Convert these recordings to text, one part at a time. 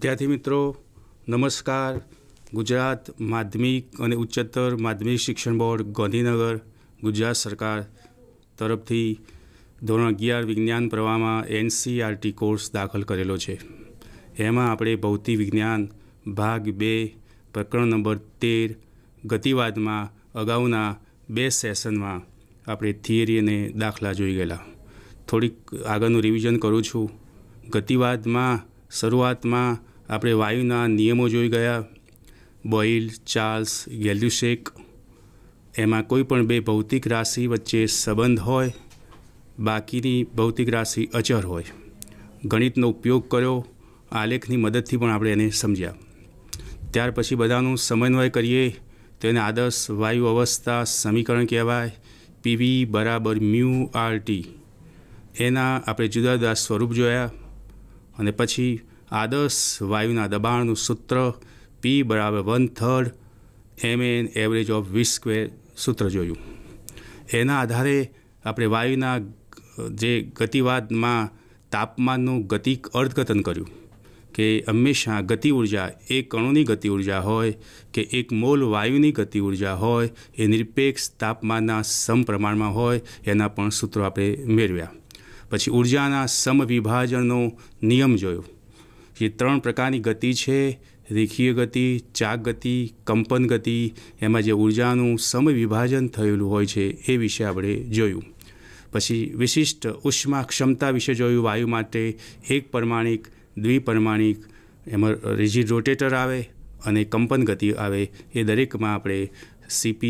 વિદ્યાર્થી મિત્રો નમસ્કાર। ગુજરાત માધ્યમિક અને ઉચ્ચતર માધ્યમિક શિક્ષણ બોર્ડ ગાંધીનગર ગુજરાત સરકાર તરફથી ધોરણ 11 વિજ્ઞાન પ્રવાહમાં NCERT કોર્સ દાખલ કરેલો છે। એમાં આપણે ભૌતિક વિજ્ઞાન ભાગ 2 પ્રકરણ નંબર 13 ગતિવાદમાં અગાઉના 2 સેશનમાં આપણે થિયરી અને દાખલા જોઈ ગયેલા। થોડીક આગળનું રિવિઝન કરું છું। ગતિવાદમાં શરૂઆતમાં આપણે વાયુના નિયમો જોઈ ગયા, બોઇલ, ચાર્લ્સ, ગેલ્યુસેક। એમાં કોઈ પણ બે ભૌતિક રાશિ વચ્ચે સંબંધ હોય, બાકીની ભૌતિક રાશિ અચર હોય। ગણિતનો ઉપયોગ કર્યો, આલેખની મદદથી પણ આપણે એને સમજ્યા। ત્યાર પછી બધાનું સમન્વય કરીએ તો એને આદર્શ વાયુ અવસ્થા સમીકરણ કહેવાય। PV બરાબર μRT એના આપણે જુદા જુદા સ્વરૂપ જોયા અને પછી આદર્શ વાયુના દબાણનું સૂત્ર P બરાબર 1/3 mn average of V square સૂત્ર જોયું। એના આધારે આપણે વાયુના જે ગતિવાદમાં તાપમાનનું ગતિક અર્થઘટન કર્યું કે હંમેશા ગતિ ઉર્જા એક અણુની ગતિ ઉર્જા હોય કે એક મોલ વાયુની ગતિ ઉર્જા હોય એ નિરપેક્ષ તાપમાનના સમપ્રમાણમાં હોય એના પણ સૂત્રો આપણે મેળવ્યા। પછી ઉર્જાના સમવિભાજનનો નિયમ જોયો। જે 3 પ્રકારની ગતિ છે, રેખીય ગતિ, ચાક ગતિ, કંપન ગતિ। એમાં જે ઉર્જાનું સમવિભાજન થયેલું હોય છે એ વિશે આપણે જોયું। પછી વિશિષ્ટ ઉષ્મા ક્ષમતા વિશે જોયું। વાયુ માટે એક પરમાણિક, દ્વિપરમાણિક, એમાં રિજિડ રોટેટર આવે અને કંપન ગતિ આવે। એ દરેકમાં આપણે CP,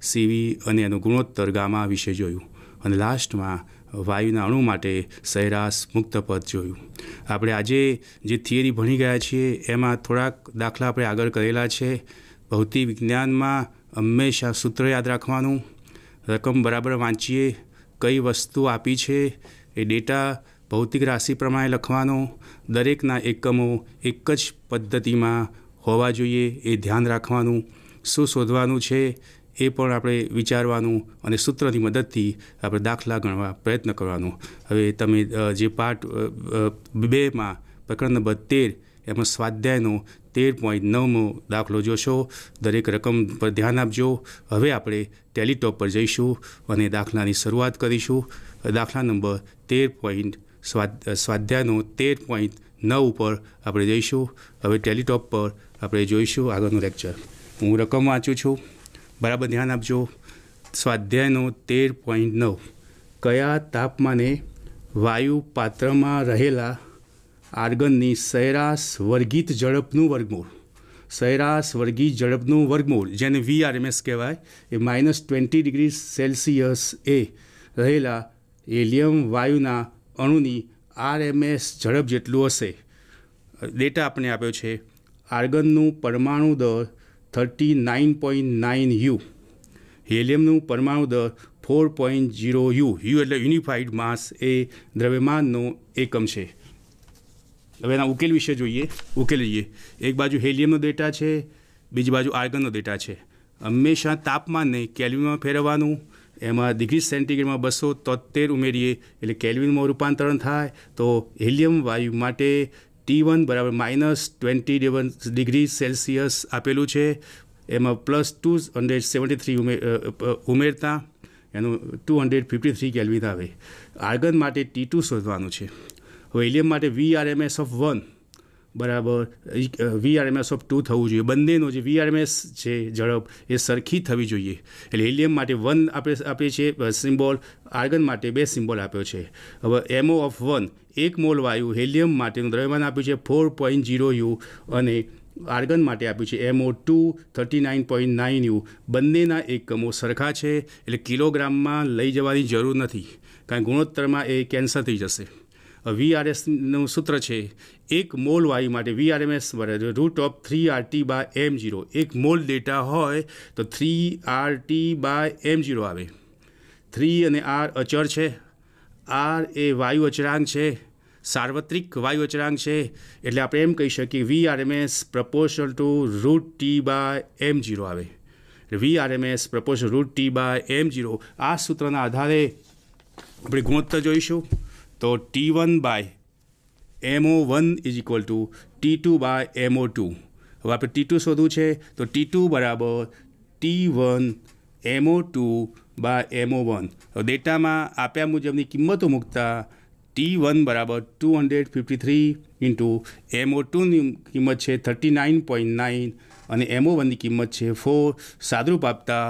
CV અને એનું ગુણોત્તર ગામા વિશે જોયું અને લાસ્ટમાં વાયુના અણુ માટે સરેરાશ મુક્ત પદ જોયું। આપણે આજે જે થિયરી ભણી ગયા છીએ એમાં થોડાક દાખલા આપણે આગળ કરેલા છે। ભૌતિક વિજ્ઞાનમાં હંમેશા સૂત્ર યાદ રાખવાનું, રકમ બરાબર વાંચીએ, કઈ વસ્તુ આપી છે એ ડેટા ભૌતિક રાશિ પ્રમાણે લખવાનો, દરેકના એકમો એક જ પદ્ધતિમાં હોવા જોઈએ એ ધ્યાન રાખવાનું, શું શોધવાનું છે એ પણ આપણે વિચારવાનું અને સૂત્રની મદદથી આપણે દાખલા ગણવા પ્રયત્ન કરવાનો। હવે તમે જે પાઠ 2માં પ્રકરણ નંબર 13 એમાં સ્વાધ્યાયનો 13.9મો દાખલો જોશો। દરેક રકમ પર ધ્યાન આપજો। હવે આપણે ટેલીટોપ પર જઈશું અને દાખલાની શરૂઆત કરીશું। દાખલા નંબર સ્વાધ્યાયનો 13.9 ઉપર આપણે જઈશું। હવે ટેલીટોપ પર આપણે જોઈશું આગળનું લેક્ચર। હું રકમ વાંચું છું, બરાબર ધ્યાન આપજો। સ્વાધ્યાયનો 13.9 કયા તાપમાને વાયુ પાત્રમાં રહેલા આર્ગનની સરેરાશ વર્ગિત ઝડપનું વર્ગમૂળ, સરેરાશ વર્ગિત ઝડપનું વર્ગમૂળ જેને VRMS કહેવાય એ -20 ડિગ્રી સેલ્સિયસ એ રહેલા હિલિયમ વાયુના અણુની RMS ઝડપ જેટલું હશે। ડેટા આપણે આપ્યો છે। આર્ગનનું પરમાણુ દર 39.9 U, હિલિયમનું પરમાણુ દર 4.0 U, U એટલે યુનિફાઈડ માસ એ દ્રવ્યમાનનો એકમ છે। હવે એના ઉકેલ વિશે જોઈએ। ઉકેલીએ। એક બાજુ હિલિયમનો ડેટા છે, બીજી બાજુ આર્ગનનો ડેટા છે। હંમેશા તાપમાનને કેલ્વિનમાં ફેરવવાનું। એમાં ડિગ્રી સેન્ટીગ્રેડમાં 273 ઉમેરીએ એટલે કેલ્વિનમાં રૂપાંતરણ થાય। તો હિલિયમ વાયુ માટે T1 બરાબર -20 ડિગ્રી સેલ્સિયસ આપેલું છે। એમાં +273 ઉમેરતા એનું 253 કેલ્વિન આવે। આર્ગન માટે T2 શોધવાનું છે। હવે હિલિયમ માટે VRMS ઓફ 1 બરાબર VRMS ઓફ 2 થવું જોઈએ। બંનેનો જે VRMS છે ઝડપ એ સરખી થવી જોઈએ। એટલે હિલિયમ માટે 1 આપીએ છીએ સિમ્બોલ, આર્ગન માટે 2 સિમ્બોલ આપ્યો છે। હવે MO ઓફ 1 એક મોલ વાયુ હિલિયમ માટેનું દ્રવ્યમાન આપ્યું છે 4.0 U અને આર્ગન માટે આપ્યું છે MO2 39.9 U। બંનેના એકમો સરખા છે એટલે કિલોગ્રામમાં લઈ જવાની જરૂર નથી, કારણ ગુણોત્તરમાં એ કેન્સલ થઈ જશે। VRMSનું સૂત્ર છે એક મોલ વાયુ માટે VRMS બરાબર √3RT/m0। એક મોલ ડેટા હોય તો 3RT/m0 આવે। 3 અને R અચળ છે, R એ વાયુ અચળાંક છે, સાર્વત્રિક વાયુ અચળાંક છે, એટલે આપણે એમ કહી શકીએ VRMS proportional to √T/m0 આવે। VRMS proportional √T/m0 આ સૂત્રના આધારે આપણે ગુણોત્તર જોઈશું। તો T1/m MO1 is equal two T2 by MO2. હવે આપણે T2 શોધવું છે તો T2 બરાબર T1 MO2 બાય MO1. હવે ડેટામાં આપ્યા મુજબની કિંમતો મૂકતા T1 બરાબર 253 ઇન્ટુ MO2ની કિંમત છે 39.9 અને MO1ની કિંમત છે 4. સાદરૂપ આપતા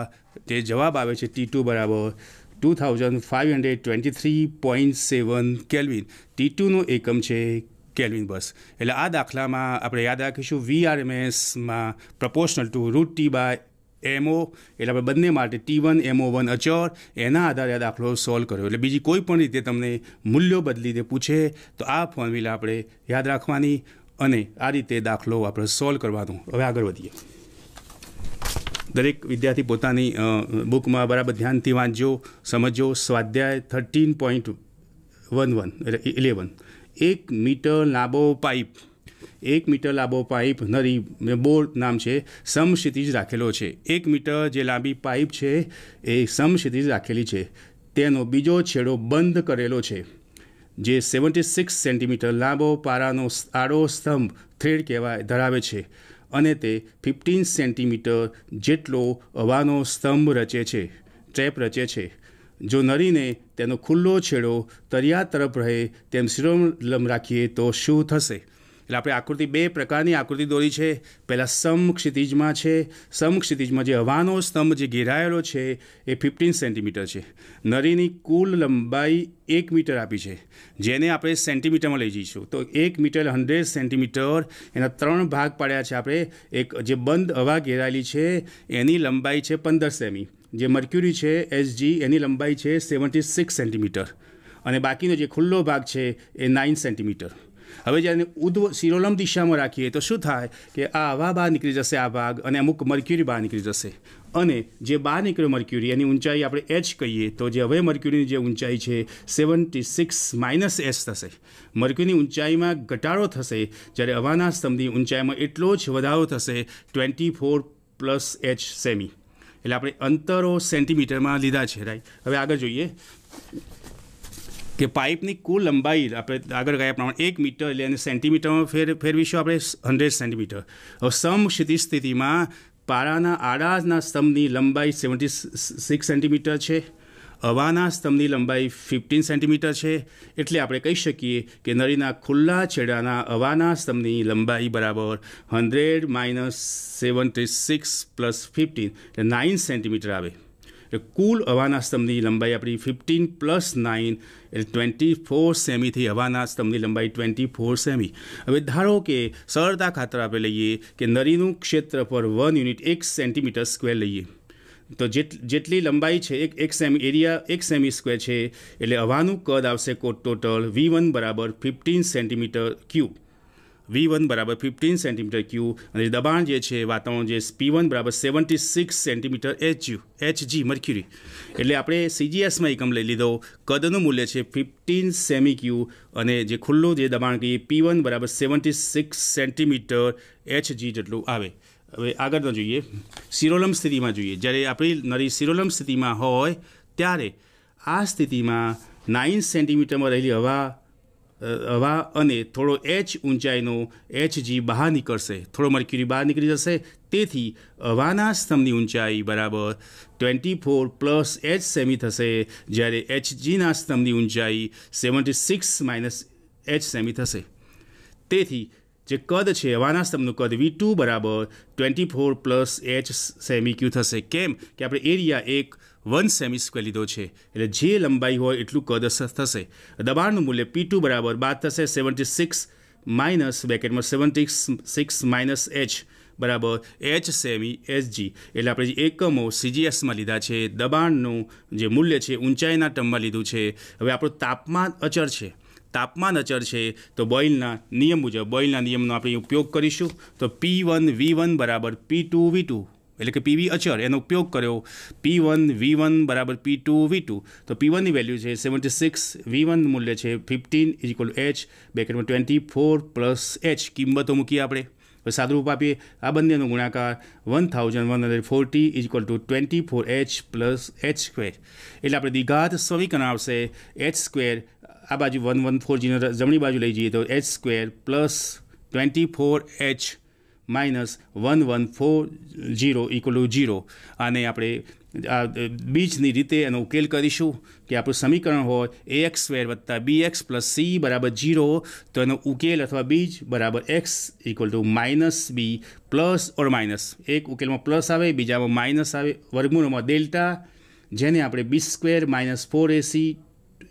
જે જવાબ આવે છે T2 બરાબર 2523.7 કેલ્વિન. T2નો એકમ છે કેલ્વિન. બસ એટલે આ દાખલામાં આપણે યાદ રાખીશું VRMSમાં proportional to √T by MO, એટલે આપણે બંને માટે T1 MO1 અચળ એના આધારે આ દાખલો સોલ્વ કર્યો. એટલે બીજી કોઈ પણ રીતે તમને મૂલ્યો બદલીને પૂછે તો આ ફોર્મ્યુલા આપણે યાદ રાખવાની અને આ રીતે દાખલો આપણે સોલ્વ કરવાનો. હવે આગળ વધીએ. દરેક વિદ્યાર્થી પોતાની બુકમાં બરાબર ધ્યાનથી વાંચજો, સમજો. સ્વાધ્યાય 13.11 એટલે 11. 1 મીટર લાંબો પાઇપ, 1 મીટર લાંબો પાઇપ નળી બોર નામ છે, સમક્ષિતિજ રાખેલો છે. 1 મીટર જે લાંબી પાઇપ છે એ સમક્ષિતિજ રાખેલી છે. તેનો બીજો છેડો બંધ કરેલો છે જે 76 સેન્ટીમીટર લાંબો પારાનો આડો સ્તંભ થ્રેડ ધરાવે છે અને તે 15 સેન્ટીમીટર જેટલો હવાનો સ્તંભ રચે છે, ટ્રેપ રચે છે. જો નળીને તેનો ખુલ્લો છેડો તળિયા તરફ રહે તેમ શિરોલંબ રાખીએ તો શું થશે? એટલે આપણે આકૃતિ બે પ્રકારની આકૃતિ દોરી છે. પહેલાં સમક્ષિતિજમાં છે. સમક્ષિતિજમાં જે હવાનો સ્તંભ જે ઘેરાયેલો છે એ 15 સેન્ટીમીટર છે. નળીની કુલ લંબાઈ 1 મીટર આપી છે જેને આપણે સેન્ટીમીટરમાં લઈ જઈશું. તો 1 મીટર 100 સેન્ટીમીટર, એના 3 ભાગ પાડ્યા છે આપણે. એક જે બંધ હવા ઘેરાયેલી છે એની લંબાઈ છે 15 સેમી. જે મર્ક્યુરી છે Hg એની લંબાઈ છે 76 સેન્ટીમીટર અને બાકીનો જે ખુલ્લો ભાગ છે એ 9 સેન્ટીમીટર. હવે જ્યારે શિરોલંબ દિશામાં રાખીએ તો શું થાય કે આ હવા બહાર નીકળી જશે, આ ભાગ, અને અમુક મર્ક્યુરી બહાર નીકળી જશે. અને જે બહાર નીકળ્યો મર્ક્યુરી એની ઊંચાઈ આપણે H કહીએ તો જે હવે મર્ક્યુરીની જે ઊંચાઈ છે 76 માઇનસ H થશે. મર્ક્યુરીની ઊંચાઈમાં ઘટાડો થશે જ્યારે હવાના સ્તંભની ઊંચાઈમાં એટલો જ વધારો થશે 24 પ્લસ H સેમી. એટલે આપણે અંતરો સેન્ટીમીટરમાં લીધા છે, રાઈટ. હવે આગળ જોઈએ કે પાઇપની કુલ લંબાઈ આપણે આગળ ગયા પ્રમાણે 1 મીટર એટલે એને સેન્ટીમીટરમાં ફેરવીશું આપણે 100 સેન્ટીમીટર. હવે સમક્ષિતિજ સ્થિતિમાં પારાના આડાના સ્તંભની લંબાઈ 76 સેન્ટીમીટર છે, હવાના સ્તંભની લંબાઈ 15 સેન્ટીમીટર છે. એટલે આપણે કહી શકીએ કે નળીના ખુલ્લા છેડાના હવાના સ્તંભની લંબાઈ બરાબર 100 માઇનસ 76 પ્લસ 15 એટલે 9 સેન્ટીમીટર આવે. કુલ હવાના સ્તંભની લંબાઈ આપણી 15 પ્લસ 9 એટલે 24 સેમીથી હવાના સ્તંભની લંબાઈ 24 સેમી. હવે ધારો કે સરળતા ખાતર આપણે લઈએ કે નળીનું ક્ષેત્રફળ 1 યુનિટ 1 સેન્ટીમીટર સ્ક્વેર લઈએ તો જેટલી લંબાઈ છે એક સેમી એરિયા 1 સેમી સ્ક્વેર છે એટલે હવાનું કદ આવશે ટોટલ V1 બરાબર 15 સેન્ટીમીટર ક્યુબ. V1 બરાબર 15 સેન્ટીમીટર ક્યુબ અને દબાણ જે છે વાતાવરણ જે P1 બરાબર 76 સેન્ટીમીટર Hg મર્ક્યુરી. એટલે આપણે CGSમાં એકમ લઈ લીધો. કદનું મૂલ્ય છે 15 સેમી ક્યુબ અને જે ખુલ્લું જે દબાણ કહીએ P1 બરાબર 76 સેન્ટીમીટર Hg જેટલું આવે. હવે આગળનો જોઈએ શિરોલંબ સ્થિતિમાં જોઈએ. જ્યારે આપણી નળી શિરોલંબ સ્થિતિમાં હોય ત્યારે આ સ્થિતિમાં 9 સેન્ટીમીટરમાં રહેલી હવા અને થોડો H ઊંચાઈનો Hg બહાર નીકળશે, થોડો મર્ક્યુરી બહાર નીકળી જશે. તેથી હવાના સ્તંભની ઊંચાઈ બરાબર 24 પ્લસ H સેમી થશે જ્યારે Hgના સ્તંભની ઊંચાઈ 76 માઇનસ H સેમી થશે. તેથી જે કદ છે હવાના સ્તંભનું કદ V2 બરાબર 24 પ્લસ H સેમી ક્યુ થશે. કેમ કે આપણે એરિયા 1 સેમી સ્ક્વેર લીધો છે એટલે જે લંબાઈ હોય એટલું કદ થશે. દબાણનું મૂલ્ય P2 બરાબર બાદ થશે 76 માઇનસ બ્રેકેટમાં 76 માઇનસ H બરાબર H સેમી Hg. એટલે આપણે જે એકમો CGSમાં લીધા છે દબાણનું જે મૂલ્ય છે ઊંચાઈના ટર્મમાં લીધું છે. હવે આપણું તાપમાન અચળ છે. તાપમાન અચળ છે તો બોઇલના નિયમ મુજબ બોઇલના નિયમનો આપણે ઉપયોગ કરીશું. તો P1 V1 બરાબર P2 V2 એટલે કે PV અચળ એનો ઉપયોગ કર્યો. P1 V1 બરાબર P2 V2 તો P1ની વેલ્યુ છે 76, V1 મૂલ્ય છે 15 is equal H બ્રેકેટમાં 24 plus H કિંમતો મૂકીએ આપણે. સાદુરૂપ આપીએ આ બંનેનો ગુણાકાર 1140 is equal two 24H plus H square. એટલે આપણે દ્વિઘાત સમીકરણ આવશે H સ્ક્વેર आ बाजू 1140 जमणी बाजू लई जाइए तो h² plus 24h minus 1140 equal to 0 आने આપણે બીજની રીતે એનો ઉકેલ કરીશું કે આપણું સમીકરણ હોય ax² વત્તા bx પ્લસ c બરાબર 0 તો એનો ઉકેલ અથવા બીજ બરાબર x equal to minus B plus or minus એક ઉકેલમાં પ્લસ આવે બીજામાં માઇનસ આવે વર્ગમૂળમાં ડેલ્ટા જેને આપણે b² minus 4ac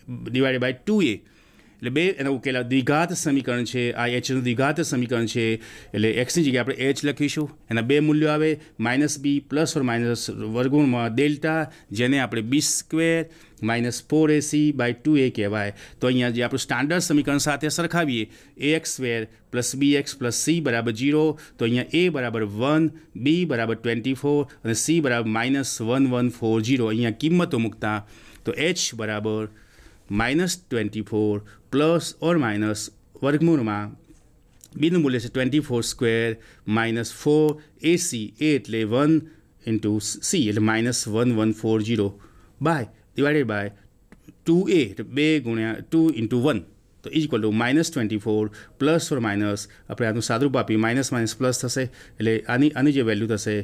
divided by 2a એટલે બે એનો ઉકેલ દ્વિઘાત સમીકરણ છે આ એચનું દ્વિઘાત સમીકરણ છે એટલે એક્સની જગ્યાએ આપણે એચ લખીશું એના બે મૂલ્યો આવે minus B plus or minus વર્ગમૂળમાં ડેલ્ટા જેને આપણે b² minus 4ac by 2a કહેવાય તો અહીંયા જે આપણું સ્ટાન્ડર્ડ સમીકરણ સાથે સરખાવીએ ax² plus bx plus c બરાબર 0 તો અહીંયા a બરાબર 1 b બરાબર 24 અને c બરાબર માઇનસ 1140 અહીંયા કિંમતો મૂકતા તો h બરાબર -24 પ્લસ ઓર માઇનસ વર્ગમૂળમાં બીનું મૂલ્ય છે 24² માઇનસ 4ac એ એટલે 1 ઇન્ટુ c એટલે minus 1140 by divided by 2a એટલે 2 ગુણ્યા 2 ઇન્ટુ 1 તો equal to -24 plus or minus આપણે આનું સાદુરૂપ આપીએ માઇનસ માઇનસ પ્લસ થશે એટલે આની જે વેલ્યુ થશે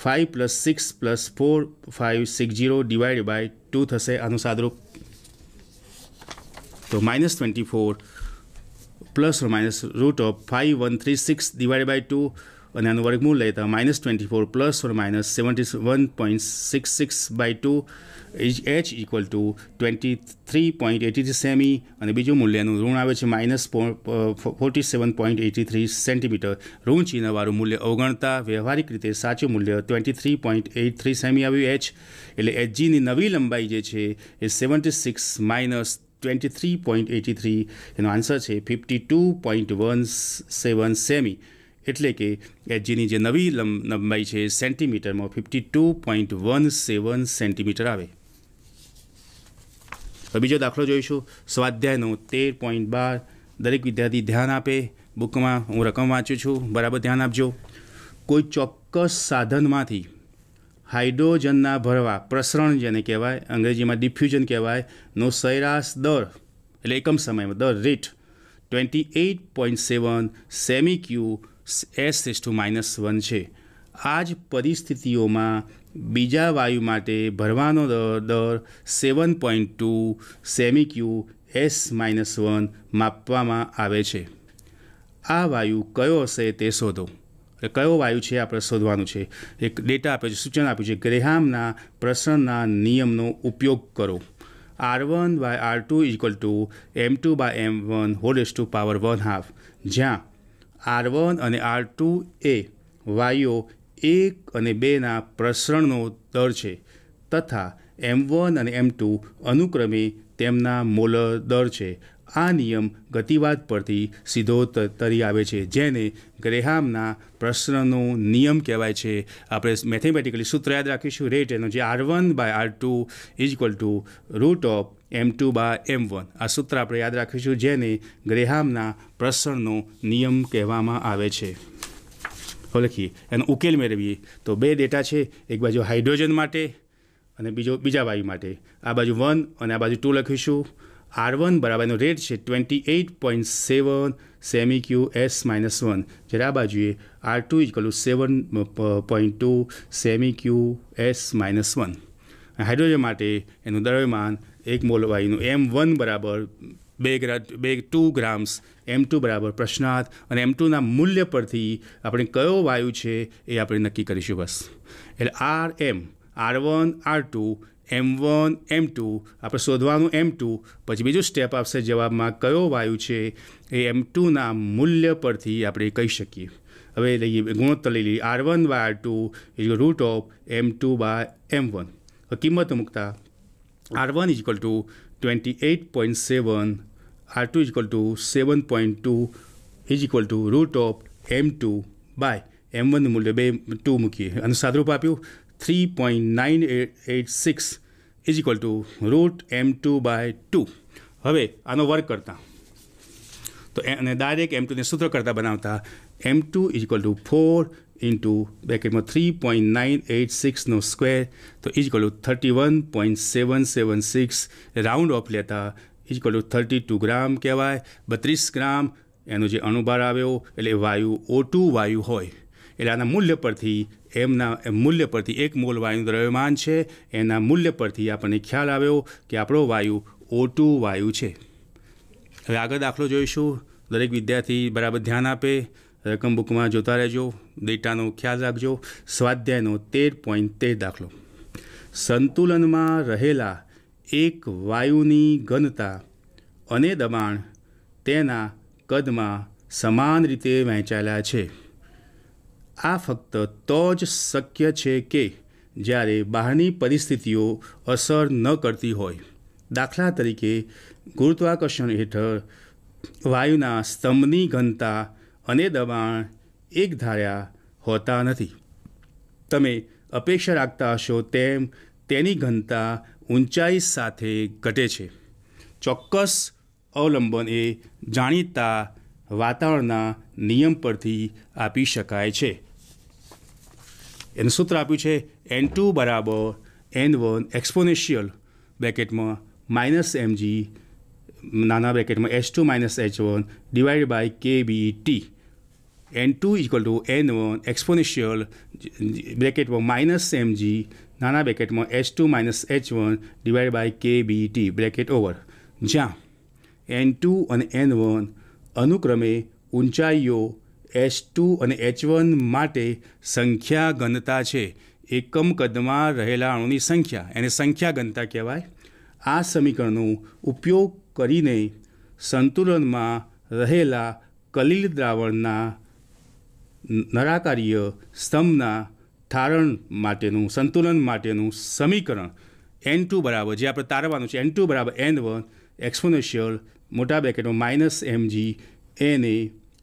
5 પ્લસ 6 પ્લસ 4 560 ડિવાઇડેડ બાય 2 થશે આનું સાદુરૂપ तो -24 plus or minus root of 5136 divided by 2 અને આનું વર્ગમૂળ લેતા -24 plus or minus 71.66 by 2 H equal to 23.83 સેમી અને બીજું મૂલ્યનું ઋણ આવે છે -47.83 સેન્ટીમીટર ઋણ ચિહ્નવાળું મૂલ્ય અવગણતા વ્યવહારિક રીતે સાચું મૂલ્ય 23.83 સેમી આવ્યું એચ એટલે એચજીની નવી લંબાઈ જે છે એ 76 માઇનસ 23.83 એનો આન્સર છે 52.17 સેમી એટલે કે એચજીની જે નવી લંબાઈ છે સેન્ટીમીટરમાં 52.17 સેન્ટીમીટર આવે હવે બીજો દાખલો જોઈશું સ્વાધ્યાયનો 13.12 દરેક વિદ્યાર્થી ધ્યાન આપે બુકમાં હું રકમ વાંચું છું બરાબર ધ્યાન આપજો કોઈ ચોક્કસ સાધનમાંથી હાઇડ્રોજનના ભરવા પ્રસરણ જેને કહેવાય અંગ્રેજીમાં ડિફ્યુઝન કહેવાય નો સરેરાશ દર એટલે એકમ સમયમાં દર રેટ 28.7 સેમી ક્યુ s⁻1 છે આ જ પરિસ્થિતિઓમાં બીજા વાયુ માટે ભરવાનો દર 7.2 સેમી ક્યુ s-1 માપવામાં આવે છે આ વાયુ કયો હશે તે શોધો કયો વાયુ છે આપણે શોધવાનું છે એક ડેટા આપ્યો છે સૂચન આપ્યું છે ગ્રેહામના પ્રસરણના નિયમનો ઉપયોગ કરો R1 by R2 equal to M2 by M1 whole raise to power 1/2 જ્યાં R1 અને R2 એ વાયુઓ 1 અને 2ના પ્રસરણનો દર છે તથા M1 અને M2 અનુક્રમે તેમના મોલર દર છે આ નિયમ ગતિવાદ પરથી સીધો તરી આવે છે જેને ગ્રેહામના પ્રસરણનો નિયમ કહેવાય છે આપણે મેથેમેટિકલી સૂત્ર યાદ રાખીશું રેટ એનો જે R1 by R2 equal to root of M2 by M1 આ સૂત્ર આપણે યાદ રાખીશું જેને ગ્રેહામના પ્રસરણનો નિયમ કહેવામાં આવે છે હવે લખીએ એનો ઉકેલ મેળવીએ તો બે ડેટા છે એક બાજુ હાઇડ્રોજન માટે અને બીજા વાયુ માટે આ બાજુ 1 અને આ બાજુ 2 લખીશું R1 બરાબરનો રેટ છે 28.7 સેમી ક્યુ s-1 જ્યારે આ બાજુએ R2 equal to 7.2 semi Q s-1 hydrogen માટે એનું દ્રવ્યમાન એક મોલ વાયુનું M1 બરાબર 2 ગ્રામ્સ M2 બરાબર પ્રશ્નાર્થ અને M2ના મૂલ્ય પરથી આપણે કયો વાયુ છે એ આપણે નક્કી કરીશું બસ એટલે R1 R2 M1 M2 આપણે શોધવાનું M2 પછી બીજું સ્ટેપ આપશે જવાબમાં કયો વાયુ છે એ M2ના મૂલ્ય પરથી આપણે કહી શકીએ હવે લઈએ ગુણોત્તર લઈ લઈએ R1 by R2 is root of M2 by M1 કિંમતો મૂકતા R1 is equal to 28.7 R2 is equal to 7.2 is equal to root of M2 by M1નું મૂલ્ય 2 મૂકીએ અને સાદુરૂપ આપ્યું 3.986 is equal to root M2 by 2 હવે આનો વર્ક કરતા તો અને ડાયરેક્ટ M2ને સૂત્ર કરતા બનાવતા M2 is equal to 4 into બ્રેકેટમાં 3.986નો સ્ક્વેર તો is equal to 31.776 round off લેતા 32 ગ્રામ કહેવાય. 32 ગ્રામ એનો જે અણુભાર આવ્યો એટલે વાયુ O2 વાયુ હોય એટલે આના મૂલ્ય પરથી મૂલ્ય પરથી 1 મોલ વાયુનું દ્રવ્યમાન છે એના મૂલ્ય પરથી આપણને ખ્યાલ આવ્યો કે આપણો વાયુ O2 વાયુ છે. હવે આગળ દાખલો જોઈશું. દરેક વિદ્યાર્થી બરાબર ધ્યાન આપે, રકમ બુકમાં જોતા રહેજો, ડેટાનો ખ્યાલ રાખજો. સ્વાધ્યાયનો 13.13 દાખલો. સંતુલનમાં રહેલા એક વાયુની ઘનતા અને દબાણ તેના કદમાં સમાન રીતે વહેંચાયેલા છે. આ ફક્ત તો જ શક્ય છે કે જ્યારે બહારની પરિસ્થિતિઓ અસર ન કરતી હોય. દાખલા તરીકે ગુરુત્વાકર્ષણ હેઠળ વાયુના સ્તંભની ઘનતા અને દબાણ એક ધાર્યા હોતા નથી. તમે અપેક્ષા રાખતા હશો તેમ તેની ઘનતા ઊંચાઈ સાથે ઘટે છે. ચોક્કસ અવલંબન એ જાણીતા વાતાવરણના નિયમ પરથી આપી શકાય છે. એનું સૂત્ર આપ્યું છે N2 બરાબર N1 એક્સપોનેન્શિયલ બ્રેકેટમાં -mg નાના બ્રેકેટમાં H2 - H1 divide by KBT. N2 = N1 exponential બ્રેકેટમાં -mg નાના બ્રેકેટમાં H2 - H1 divide by KBT bracket over, જ્યાં N2 અને N1 અનુક્રમે ઊંચાઈઓ H2 અને H1 માટે સંખ્યા ઘનતા છે. એકમ કદમાં રહેલા અણુની સંખ્યા એને સંખ્યા ઘનતા કહેવાય. આ સમીકરણનો ઉપયોગ કરીને સંતુલનમાં રહેલા કલીલ દ્રાવણના નળાકારીય સ્તંભના ઠારણ માટેનું સંતુલન માટેનું સમીકરણ N2 બરાબર જે આપણે તારવવાનું છે N2 બરાબર N1 એક્સપોનેન્શિયલ મોટા બ્રેકેટમાં -mg એને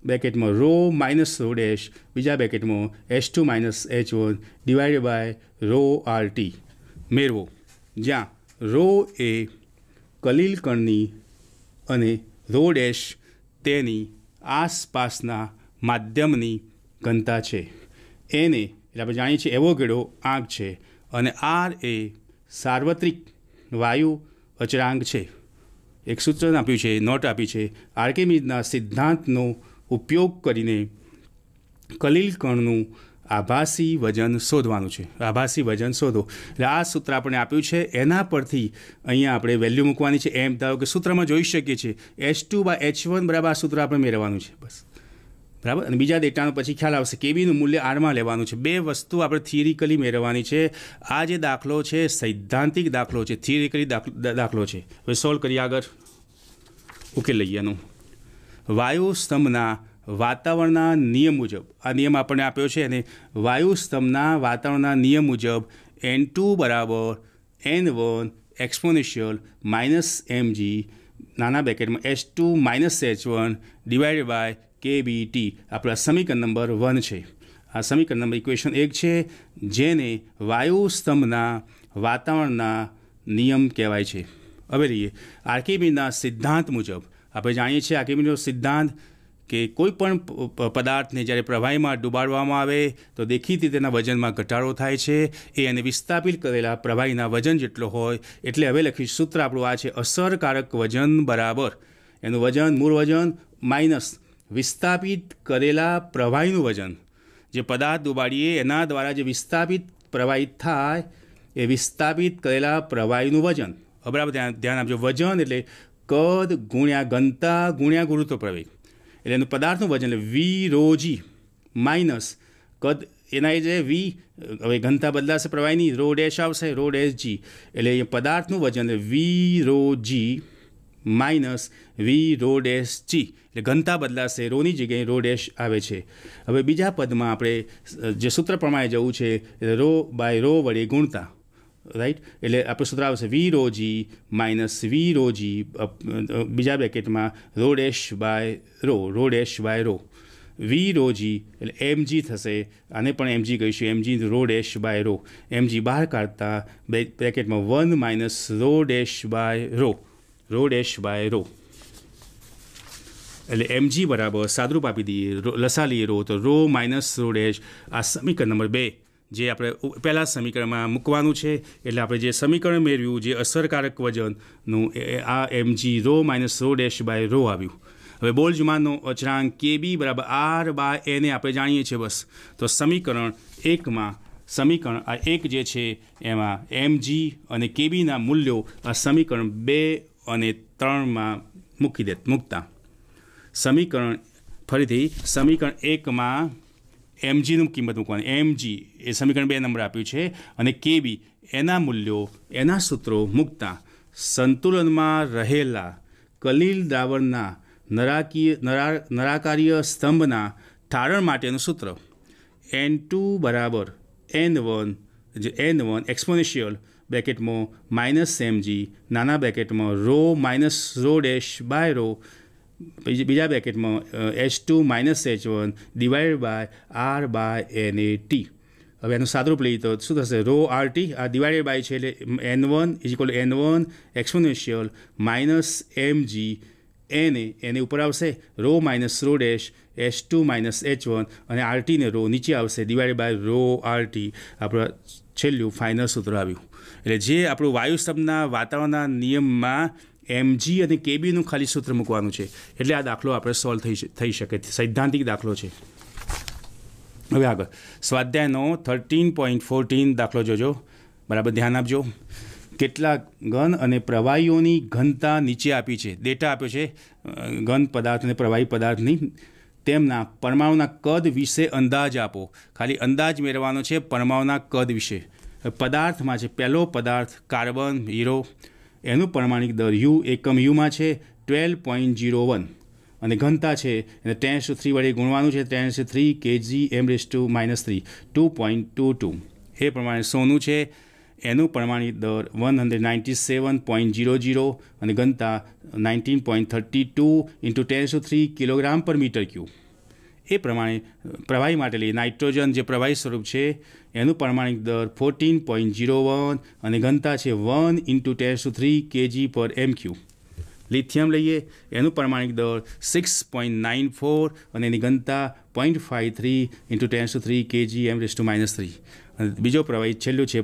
બ્રેકેટમાં રો માઇનસ રો ડેશ બીજા બ્રેકેટમાં H2 - H1 divided by rho RT મેળવો, જ્યાં રો એ કલીલ કણની અને રો ડેશ તેની આસપાસના માધ્યમની ઘનતા છે. એને એટલે આપણે જાણીએ છીએ એવોગેડ્રો આંક છે અને R એ સાર્વત્રિક વાયુ અચળાંક છે. એક સૂત્ર આપ્યું છે, નોટ આપી છે. આર્કિમીડના સિદ્ધાંતનો ઉપયોગ કરીને કલીલ કણનું આભાસી વજન શોધવાનું છે. આભાસી વજન શોધો એટલે આ સૂત્ર આપણે આપ્યું છે. એના પરથી અહીંયા આપણે વેલ્યુ મૂકવાની છે. એમ ધારો કે સૂત્રમાં જોઈ શકીએ છીએ H2/H1 બરાબર આ સૂત્ર આપણે મેળવવાનું છે બસ, બરાબર. અને બીજા ડેટાનો પછી ખ્યાલ આવશે. કેબીનું મૂલ્ય આરમાં લેવાનું છે. બે વસ્તુ આપણે થિયરિકલી મેળવવાની છે. આ જે દાખલો છે સૈદ્ધાંતિક દાખલો છે, થિયરિકલી દાખલો છે. હવે સોલ્વ કરીએ, આગળ ઉકેલ લઈએ એનું. વાયુ સ્તંભના વાતાવરણના નિયમ મુજબ આ નિયમ આપણને આપ્યો છે અને વાયુ સ્તંભના વાતાવરણના નિયમ મુજબ N2 બરાબર N1 એક્સપોનેન્શિયલ -mg નાના બ્રેકેટમાં H2 - H1 divided by KBT આપણા સમીકરણ નંબર 1 છે. આ સમીકરણ નંબર ઇક્વેશન 1 છે, જેને વાયુ સ્તંભના વાતાવરણના નિયમ કહેવાય છે. હવે લઈએ આર્કિમીડના સિદ્ધાંત મુજબ. આપણે જાણીએ છીએ આર્કિમીડનો સિદ્ધાંત કે કોઈ પણ પદાર્થને જ્યારે પ્રવાહીમાં ડૂબાડવામાં આવે તો દેખીતી તેના વજનમાં ઘટાડો થાય છે. એ એને વિસ્થાપિત કરેલા પ્રવાહીના વજન જેટલો હોય. એટલે હવે લખીશું સૂત્ર આપણું આ છે, અસરકારક વજન બરાબર એનું વજન મૂળ વજન માઇનસ વિસ્થાપિત કરેલા પ્રવાહીનું વજન. જે પદાર્થ ડૂબાડીએ એના દ્વારા જે વિસ્થાપિત પ્રવાહિત થાય એ વિસ્થાપિત કરેલા પ્રવાહીનું વજન. બરાબર ધ્યાન આપજો. વજન એટલે કદ ગુણ્યા ઘનતા ગુણ્યા ગુરુત્વ પ્રવેગ. એટલે એનું પદાર્થનું વજન એટલે V ρg માઇનસ કદ એના એ જે V, હવે ઘનતા બદલાશે પ્રવાહીની, રો ડેશ આવશે રો ડેશ G. એટલે એ પદાર્થનું વજન V ρg minus V rho dash G. એટલે ઘનતા બદલાશે, રોની જગ્યાએ રો ડેશ આવે છે. હવે બીજા પદમાં આપણે જે સૂત્ર પ્રમાણે જવું છે રો બાય રો વડે ગુણતા, રાઈટ. એટલે આપણું સૂત્ર આવશે V ρg minus V ρg બીજા બ્રેકેટમાં rho dash by rho dash by rho. V ρg એટલે mg થશે, આને પણ mg કહીશું, mg rho dash by rho. mg બહાર કાઢતા બ્રેકેટમાં 1 minus rho dash by rho dash by rho. એટલે mg બરાબર સાદરૂપ આપી દઈએ, લસા લઈએ રો તો રો માઇનસ રો ડેશ. આ સમીકરણ નંબર 2 જે આપણે પહેલાં સમીકરણમાં મૂકવાનું છે. એટલે આપણે જે સમીકરણ મેળવ્યું જે અસરકારક વજનનું આ mg rho minus rho dash by rho આવ્યું. હવે બોલ્ટ્ઝમાનનો અચળાંક KB બરાબર R બાય એને આપણે જાણીએ છીએ બસ. તો સમીકરણ 1માં સમીકરણ આ 1 જે છે એમાં mg અને KBના મૂલ્યો આ સમીકરણ 2 અને 3માં મૂકતા સમીકરણ ફરીથી સમીકરણ 1માં mgનું કિંમત મૂકવાની. mg એ સમીકરણ 2 નંબર આપ્યું છે અને KB એના મૂલ્યો એના સૂત્રો મૂકતા સંતુલનમાં રહેલા કલીલ દ્રાવણના નળાકારીય સ્તંભના ઠારણ માટેનું સૂત્ર N2 બરાબર N1 એક્સપોનેન્શિયલ બ્રેકેટમાં માઇનસ mg નાના બ્રેકેટમાં rho minus rho dash by rho બીજા બ્રેકેટમાં H2 minus H1 divided by R by NaT. હવે એનું સાદુરૂપ લઈએ તો શું થશે? રો RT આ ડિવાઇડેડ બાય છે એટલે N1 is equal to N1 exponential minus mg એને ઉપર આવશે rho minus rho dash H2 minus H1 અને RT ને રો નીચે આવશે ડિવાઇડેડ બાય રો RT. આપણે છેલ્લું ફાઇનલ સૂત્ર આવ્યું. એટલે જે આપણું વાયુસ્તંભના વાતાવરણના નિયમમાં mg અને KBનું ખાલી સૂત્ર મૂકવાનું છે. એટલે આ દાખલો આપણે સોલ્વ થઈ શકે. સૈદ્ધાંતિક દાખલો છે. હવે આગળ સ્વાધ્યાયનો 13.14 દાખલો જોજો. બરાબર ધ્યાન આપજો. કેટલાક ઘન અને પ્રવાહીઓની ઘનતા નીચે આપી છે. ડેટા આપ્યો છે ઘન પદાર્થ અને પ્રવાહી પદાર્થની. તેમના પરમાણુના કદ વિશે અંદાજ આપો. ખાલી અંદાજ મેળવવાનો છે પરમાણુના કદ વિશે. પદાર્થમાં છે પહેલો પદાર્થ કાર્બન હીરો. એનું પરમાણિક દર U એકમ યુમાં છે 12.01 અને ઘનતા છે એને 10⁻³ વડે ગુણવાનું છે 10⁻³ kg/-3 2.22. એ પ્રમાણે સોનું છે એનું પરમાણિક દર 197.00 અને ઘનતા 19.32 × 10⁻³ kg/m³. એ પ્રમાણે પ્રવાહી માટે લઈએ નાઇટ્રોજન જે પ્રવાહી સ્વરૂપ છે એનું પરમાણિક દર 14.01 અને ઘનતા છે 1 × 10⁻³ kg/m³. લિથિયમ લઈએ એનું પરમાણિક દર 6.94 અને એની ઘનતા 0.53 × 10⁻³ kg/m⁻³ અને બીજો પ્રવાહી છેલ્લું છે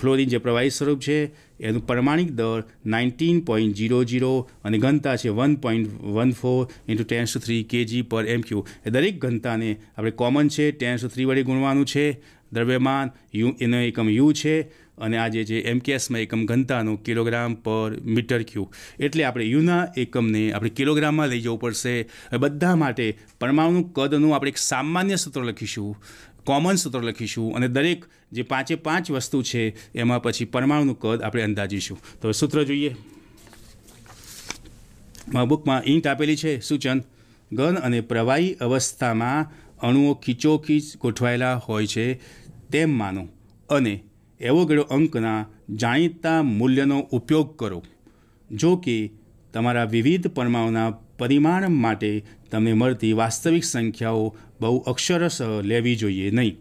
ફ્લોરિન જે પ્રવાહી સ્વરૂપ છે એનું પરમાણિક દર 19.00 અને ઘનતા છે 1.14 × 10⁻³ kg/m³. એ દરેક ઘનતાને આપણે કોમન છે 10⁻³ વડે ગુણવાનું છે. દ્રવ્યમાન એનો એકમ યુ છે અને આ જે MKSમાં એકમ ઘનતાનું kg/m3. એટલે આપણે યુના એકમને આપણે કિલોગ્રામમાં લઈ જવું પડશે. બધા માટે પરમાણુનું કદનું આપણે એક સામાન્ય સૂત્ર લખીશું, કોમન સૂત્ર લખીશું અને દરેક જે 5 વસ્તુ છે એમાં પછી પરમાણુનું કદ આપણે અંદાજીશું. તો સૂત્ર જોઈએ. બુકમાં ઇંટ આપેલી છે. સૂચન: ઘન અને પ્રવાહી અવસ્થામાં અણુઓ ખીચોખીચ ગોઠવાયેલા હોય છે તેમ માનો અને એવોગાડ્રો અંકના જાણીતા મૂલ્યનો ઉપયોગ કરો. જો કે તમારા વિવિધ પરમાણુના પરિમાણ માટે તમને મળતી વાસ્તવિક સંખ્યાઓ બહુ અક્ષરશઃ લેવી જોઈએ નહીં.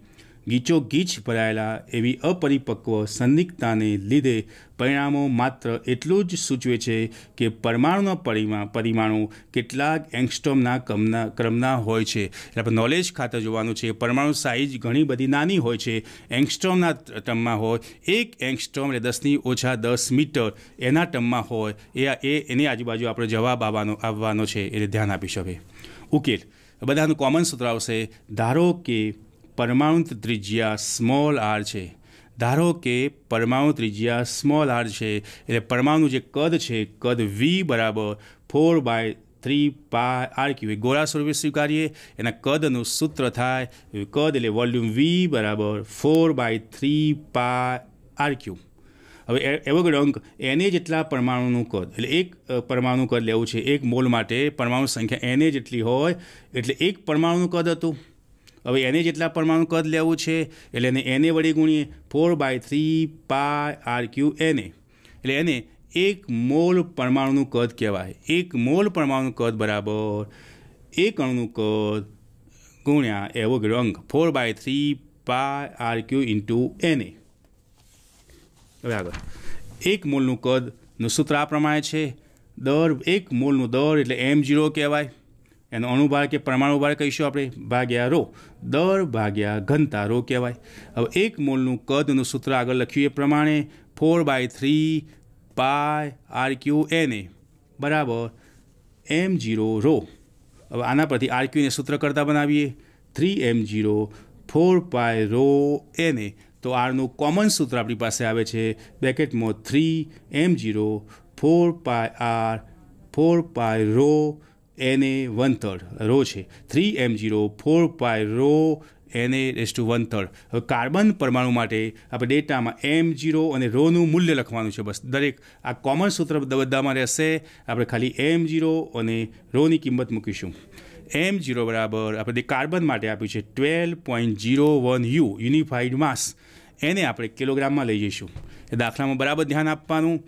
ગીચોગીચ ભરાયેલા એવી અપરિપક્વ સંદિગ્ધતાને લીધે પરિણામો માત્ર એટલું જ સૂચવે છે કે પરમાણુના પરિમાણો કેટલાક એંગસ્ટ્રોમના ક્રમના હોય છે. એટલે આપણે નોલેજ ખાતર જોવાનું છે. પરમાણુ સાઇઝ ઘણી બધી નાની હોય છે, એંગસ્ટ્રોમના ટર્મમાં હોય. 1 એંગસ્ટ્રોમ એટલે 10⁻10 મીટર એના ટર્મમાં હોય. એની આજુબાજુ આપણો જવાબ આવવાનો છે. એટલે ધ્યાન આપીશું. હવે ઉકેલ બધાનું કોમન સૂત્ર આવશે. ધારો કે પરમાણુ ત્રિજ્યા સ્મોલ r છે. ધારો કે પરમાણુ ત્રિજ્યા સ્મોલ r છે એટલે પરમાણુનું જે કદ છે કદ V બરાબર 4/3πr3 ગોળા સ્વરૂપે સ્વીકારીએ. એના કદનું સૂત્ર થાય કદ એટલે વોલ્યુમ V બરાબર 4/3πr3. હવે એવોગાડ્રો અંક એને જેટલા પરમાણુનું કદ એટલે એક પરમાણુનું કદ લેવું છે. એક મોલ માટે પરમાણુ સંખ્યા એને જેટલી હોય એટલે એક પરમાણુનું કદ હતું. હવે એને જેટલા પરમાણુ કદ લેવું છે એટલે એને વડે ગુણીએ 4/3πr3 એટલે એને એક મોલ પરમાણુનું કદ કહેવાય. એક મોલ પરમાણુનું કદ બરાબર એક અણુનું કદ ગુણ્યા એવોગાડ્રો અંક 4/3πr3 × હવે આગળ એક મોલનું કદનું સૂત્ર આ પ્રમાણે છે. એક મોલનું દર એટલે m0 કહેવાય. એનો અણુભાર કે પરમાણુ ભાર કહીશું આપણે ભાગ્યા રો, દર ભાગ્યા ઘનતા રો કહેવાય. હવે 1 મોલનું કદનું સૂત્ર આગળ લખ્યું એ પ્રમાણે 4/3 પાય RQNA બરાબર m0 રો. હવે આના પરથી RQને સૂત્ર કરતાં બનાવીએ 3m0 4 પાય રો NA. તો આરનું કોમન સૂત્ર આપણી પાસે આવે છે બ્રેકેટમાં 3m0 4 pi R 4 pi rho NA 1/3 rho છે 3m0 4 pi rho NA raise to 1/3. હવે કાર્બન પરમાણુ માટે આપણે ડેટામાં m0 અને રોનું મૂલ્ય લખવાનું છે. બસ દરેક આ કોમન સૂત્ર બધામાં રહેશે. આપણે ખાલી m0 અને રોની કિંમત મૂકીશું. m0 બરાબર આપણે કાર્બન માટે આપ્યું છે 12.01 U યુનિફાઈડ માસ. એને આપણે કિલોગ્રામમાં લઈ જઈશું. એ દાખલામાં બરાબર ધ્યાન આપવાનું.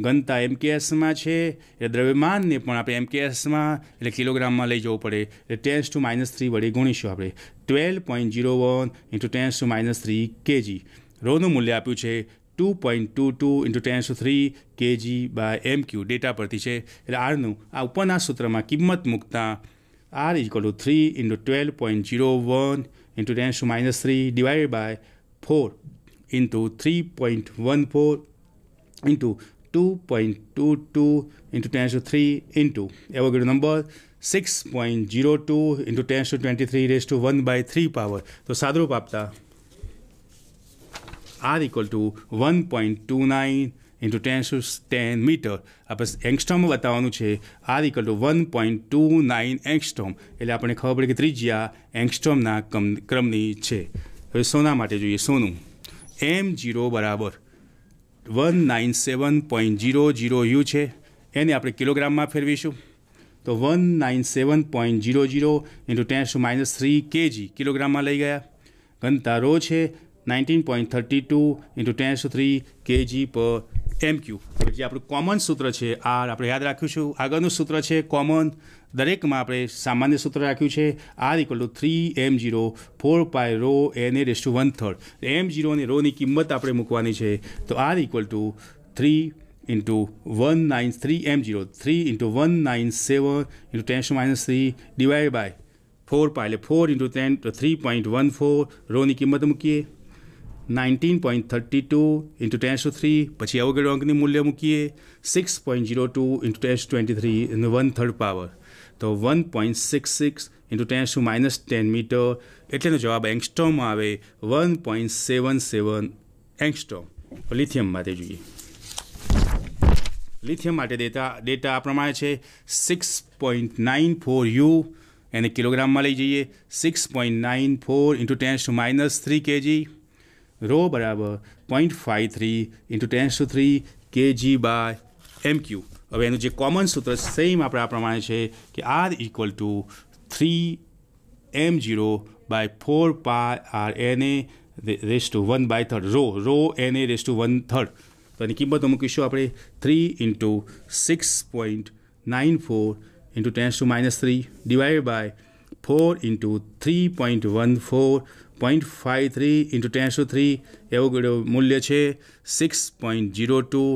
ઘનતા MKSમાં છે એટલે દ્રવ્યમાનને પણ આપણે MKSમાં એટલે કિલોગ્રામમાં લઈ જવું પડે. એટલે 10⁻³ વડે ગુણીશું આપણે 12.01 × 10⁻³ kg. રોનું મૂલ્ય આપ્યું છે 2.22 × 10⁻³ kg/m3 ડેટા પરથી છે. એટલે આરનું આ ઉપરના સૂત્રમાં કિંમત મૂકતા R = 3 × 12.01 × 10⁻³ divided by 4 × 3.14 × 2.22 × 10⁻³ into Avogadro number 6.02 × 10⁻23 raise to 1/3 power. તો સાદુરૂપ આપતા R = 1.29 × 10⁻10 મીટર. આપણે એંગસ્ટ્રોમમાં બતાવવાનું છે. R = 1.29 angstrom. એટલે આપણને ખબર પડે કે ત્રિજ્યા એંગસ્ટ્રોમના ક્રમની છે. હવે સોના માટે જોઈએ. સોનું m0 બરાબર 197.00 U છે. એને આપણે કિલોગ્રામમાં ફેરવીશું. તો 197.00 × 10⁻³ kg કિલોગ્રામમાં લઈ ગયા. ઘનતા રો છે 19.32 × 10⁻³ kg/m3. જે આપણું કોમન સૂત્ર છે R આપણે યાદ રાખ્યું. આગળનું સૂત્ર છે કોમન. દરેકમાં આપણે સામાન્ય સૂત્ર રાખ્યું છે R = 3m0 4 pi rho NA raise to 1/3. m0 અને રોની કિંમત આપણે મૂકવાની છે. તો R = 3 × 193m0 3 × 197 × 10⁻³ ડિવાઇડ બાય 4 પાય એટલે 4 × 10 તો 3.14 રોની કિંમત મૂકીએ. 19.32 × 10⁻³ પછી અવગેડો અંકની મૂલ્ય મૂકીએ. 6.02 × 10⁻23 અને 1/3 પાવર. તો 1.66 × 10⁻10 મીટર. એટલેનો જવાબ એંગસ્ટ્રોમમાં આવે 1.77 એંગસ્ટ્રોમ. લિથિયમ માટે જોઈએ. લિથિયમ માટે ડેટા આ પ્રમાણે છે 6.94 U. એને કિલોગ્રામમાં લઈ જઈએ. 6.94 × 10⁻³ kg. રો બરાબર 0.53 × 10⁻³ kg/m3. હવે એનું જે કોમન સૂત્ર સેમ આપણે આ પ્રમાણે છે કે R = 3m0 / 4 pi RNA raise to 1/3 rho NA raise to 1/3. તો એની કિંમતો મૂકીશું આપણે 3 × 6.94 × 10⁻³ ડિવાઇડેડ બાય 4 × 3.14 0.53 × 10⁻³ એવોગાડ્રો મૂલ્ય છે 6.02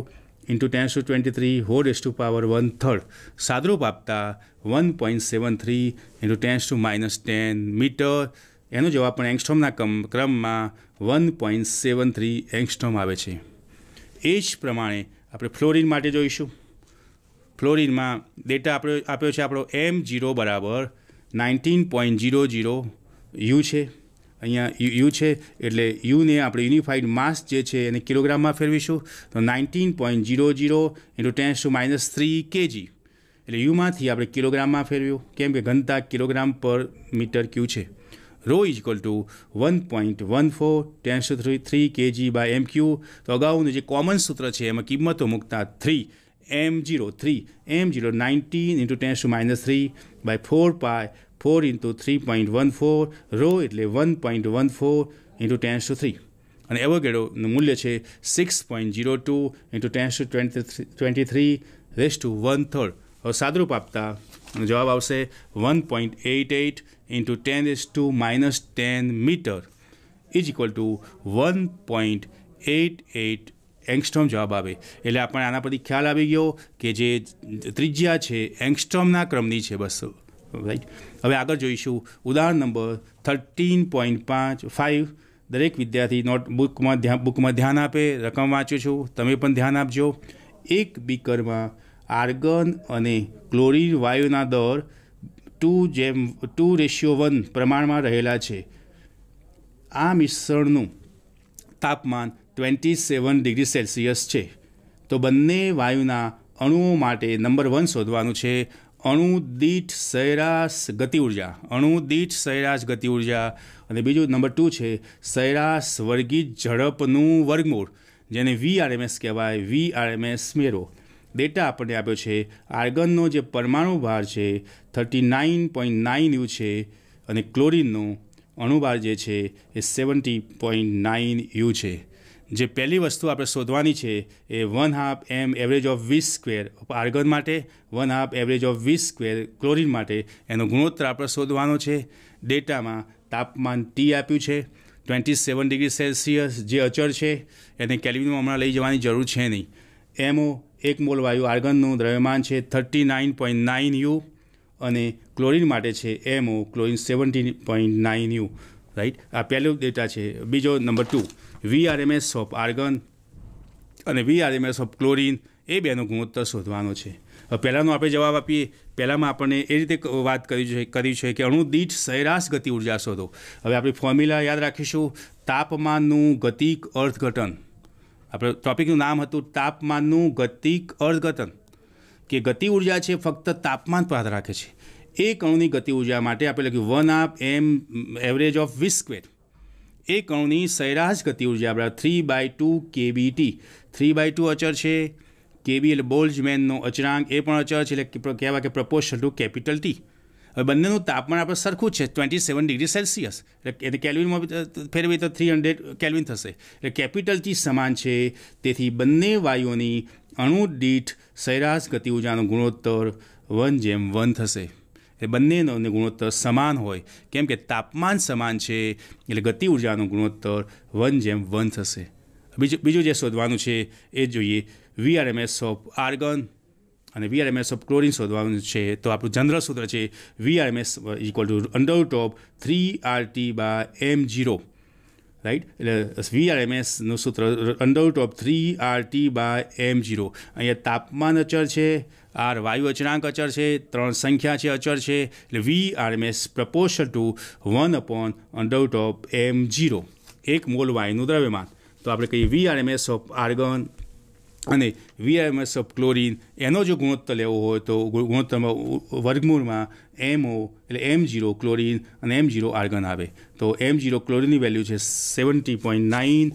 × 10⁻23 હોલ રેઝ ટુ પાવર 1/3. સાદુરૂપ આપતા 1.73 × 10⁻10 મીટર. એનો જવાબ પણ એંગસ્ટ્રોમના ક્રમમાં 1.73 એંગસ્ટ્રોમ આવે છે. એ જ પ્રમાણે આપણે ફ્લોરિન માટે જોઈશું. ફ્લોરિનમાં ડેટા આપ્યો છે આપણો m0 બરાબર 19.00 U છે. અહીંયા U છે એટલે યુને આપણે યુનિફાઈડ માસ જે છે એને કિલોગ્રામમાં ફેરવીશું. તો 19.00 × 10⁻³ kg. એટલે યુમાંથી આપણે કિલોગ્રામમાં ફેરવ્યું કેમ કે ઘનતા kg/m³ છે. Row = 1.14 10⁻³ kg/m3. તો અગાઉનું જે કોમન સૂત્ર છે એમાં કિંમતો મૂકતા 3m0 19 × 10⁻³ by 4 પાય 4 × 3.14 રો એટલે 1.14 × 10⁻³ અને એવોગાડ્રોનું મૂલ્ય છે 6.02 × 10⁻23 રેઝ ટુ 1/3. હવે સાદુરૂપ આપતા જવાબ આવશે 1.88 × 10⁻10 મીટર = 1.88 એંગસ્ટ્રોમ જવાબ આવે. એટલે આપણને આના પરથી ખ્યાલ આવી ગયો કે જે ત્રિજ્યા છે એંગસ્ટ્રોમના ક્રમની છે. બસ રાઈટ. હવે આગળ જોઈશું ઉદાહરણ નંબર 13.5. દરેક વિદ્યાર્થી બુકમાં ધ્યાન આપે. રકમ વાંચું છું, તમે પણ ધ્યાન આપજો. એક બીકરમાં આર્ગન અને ક્લોરીન વાયુના દર 2:1 પ્રમાણમાં રહેલા છે. આ મિશ્રણનું તાપમાન 27 ડિગ્રી સેલ્સિયસ છે. તો બંને વાયુના અણુઓ માટે નંબર 1 શોધવાનું છે. અણુ દીઠ સરેરાશ ગતિ ઉર્જા અને બીજું નંબર 2 છે સરેરાશ વર્ગિત ઝડપનું વર્ગમૂળ, જેને VRMS કહેવાય. VRMS મેળવો. ડેટા આપણને આપ્યો છે. આર્ગનનો જે પરમાણુ ભાર છે 39.9 U છે અને ક્લોરીનનો અણુભાર જે છે એ 70.9 U છે. જે પહેલી વસ્તુ આપણે શોધવાની છે એ 1/2 m average of V² argon માટે, 1/2 એવરેજ ઓફ V² ક્લોરીન માટે. એનો ગુણોત્તર આપણે શોધવાનો છે. ડેટામાં તાપમાન T આપ્યું છે 27 ડિગ્રી સેલ્સિયસ, જે અચળ છે એને કેલ્વિનમાં હમણાં લઈ જવાની જરૂર છે નહીં. MO 1 મોલ વાયુ આર્ગનનું દ્રવ્યમાન છે 39.9 U અને ક્લોરીન માટે છે MO ક્લોરીન 70.9 U. રાઈટ. આ પહેલો ડેટા છે. બીજો નંબર 2 VRMS ઓફ આર્ગન અને VRMS ઓફ ક્લોરીન, એ બેનો ગુણોત્તર શોધવાનો છે. પહેલાંનો આપણે જવાબ આપીએ. પહેલાંમાં આપણને એ રીતે વાત કરી છે કે અણુ દીઠ સરેરાશ ગતિ ઉર્જા શોધો. હવે આપણી ફોર્મ્યુલા યાદ રાખીશું. તાપમાનનું ગતિક અર્થઘટન. આપણે ટોપિકનું નામ હતું તાપમાનનું ગતિક અર્થઘટન, કે ગતિ ઉર્જા છે ફક્ત તાપમાન પર આધાર રાખે છે. એક અણુની ગતિ ઉર્જા માટે આપણે લખ્યું 1/2 m એવરેજ ઓફ V². એક અણુની સરેરાશ ગતિ ઉર્જા બરાબર 3/2 kBT. 3/2 અચળ છે. KB એટલે બોલ્ટ્ઝમેનનો અચળાંક, એ પણ અચળ છે, એટલે કહેવાય કે પ્રપોર્શનલ ટુ કેપિટલ T. હવે બંનેનું તાપમાન આપણે સરખું જ છે 27 ડિગ્રી સેલ્સિયસ, એટલે એને કેલ્વિનમાં ફેરવીએ તો 300 કેલ્વિન થશે. એટલે કેપિટલ T સમાન છે. તેથી બંને વાયુઓની અણુ દીઠ સરેરાશ ગતિ ઉર્જાનો ગુણોત્તર 1:1 થશે. એ બંનેનો ગુણોત્તર સમાન હોય, કેમ કે તાપમાન સમાન છે, એટલે ગતિ ઉર્જાનો ગુણોત્તર 1:1 થશે. બીજું જે શોધવાનું છે એ જોઈએ. VRMS ઓફ આર્ગન અને VRMS ઓફ ક્લોરીન શોધવાનું છે. તો આપણું જનરલ સૂત્ર છે VRMS = 3RT/m0. રાઈટ. એટલે VRMSનું સૂત્ર √ 3RT/m0. અહીંયા તાપમાન અચળ છે, R વાયુ અચળાંક અચળ છે, 3 સંખ્યા છે અચળ છે, એટલે VRMS proportional to 1/√m0. 1 mole વાયુનું દ્રવ્યમાન. તો આપણે કહીએ VRMS ઓફ આર્ગન અને VRMS ઓફ ક્લોરીન, એનો જો ગુણોત્તર લેવો હોય તો ગુણોત્તરમાં વર્ગમૂળમાં MO એટલે M0 ક્લોરીન અને M0 આર્ગન આવે. તો M0 ક્લોરીનની વેલ્યુ છે 70.9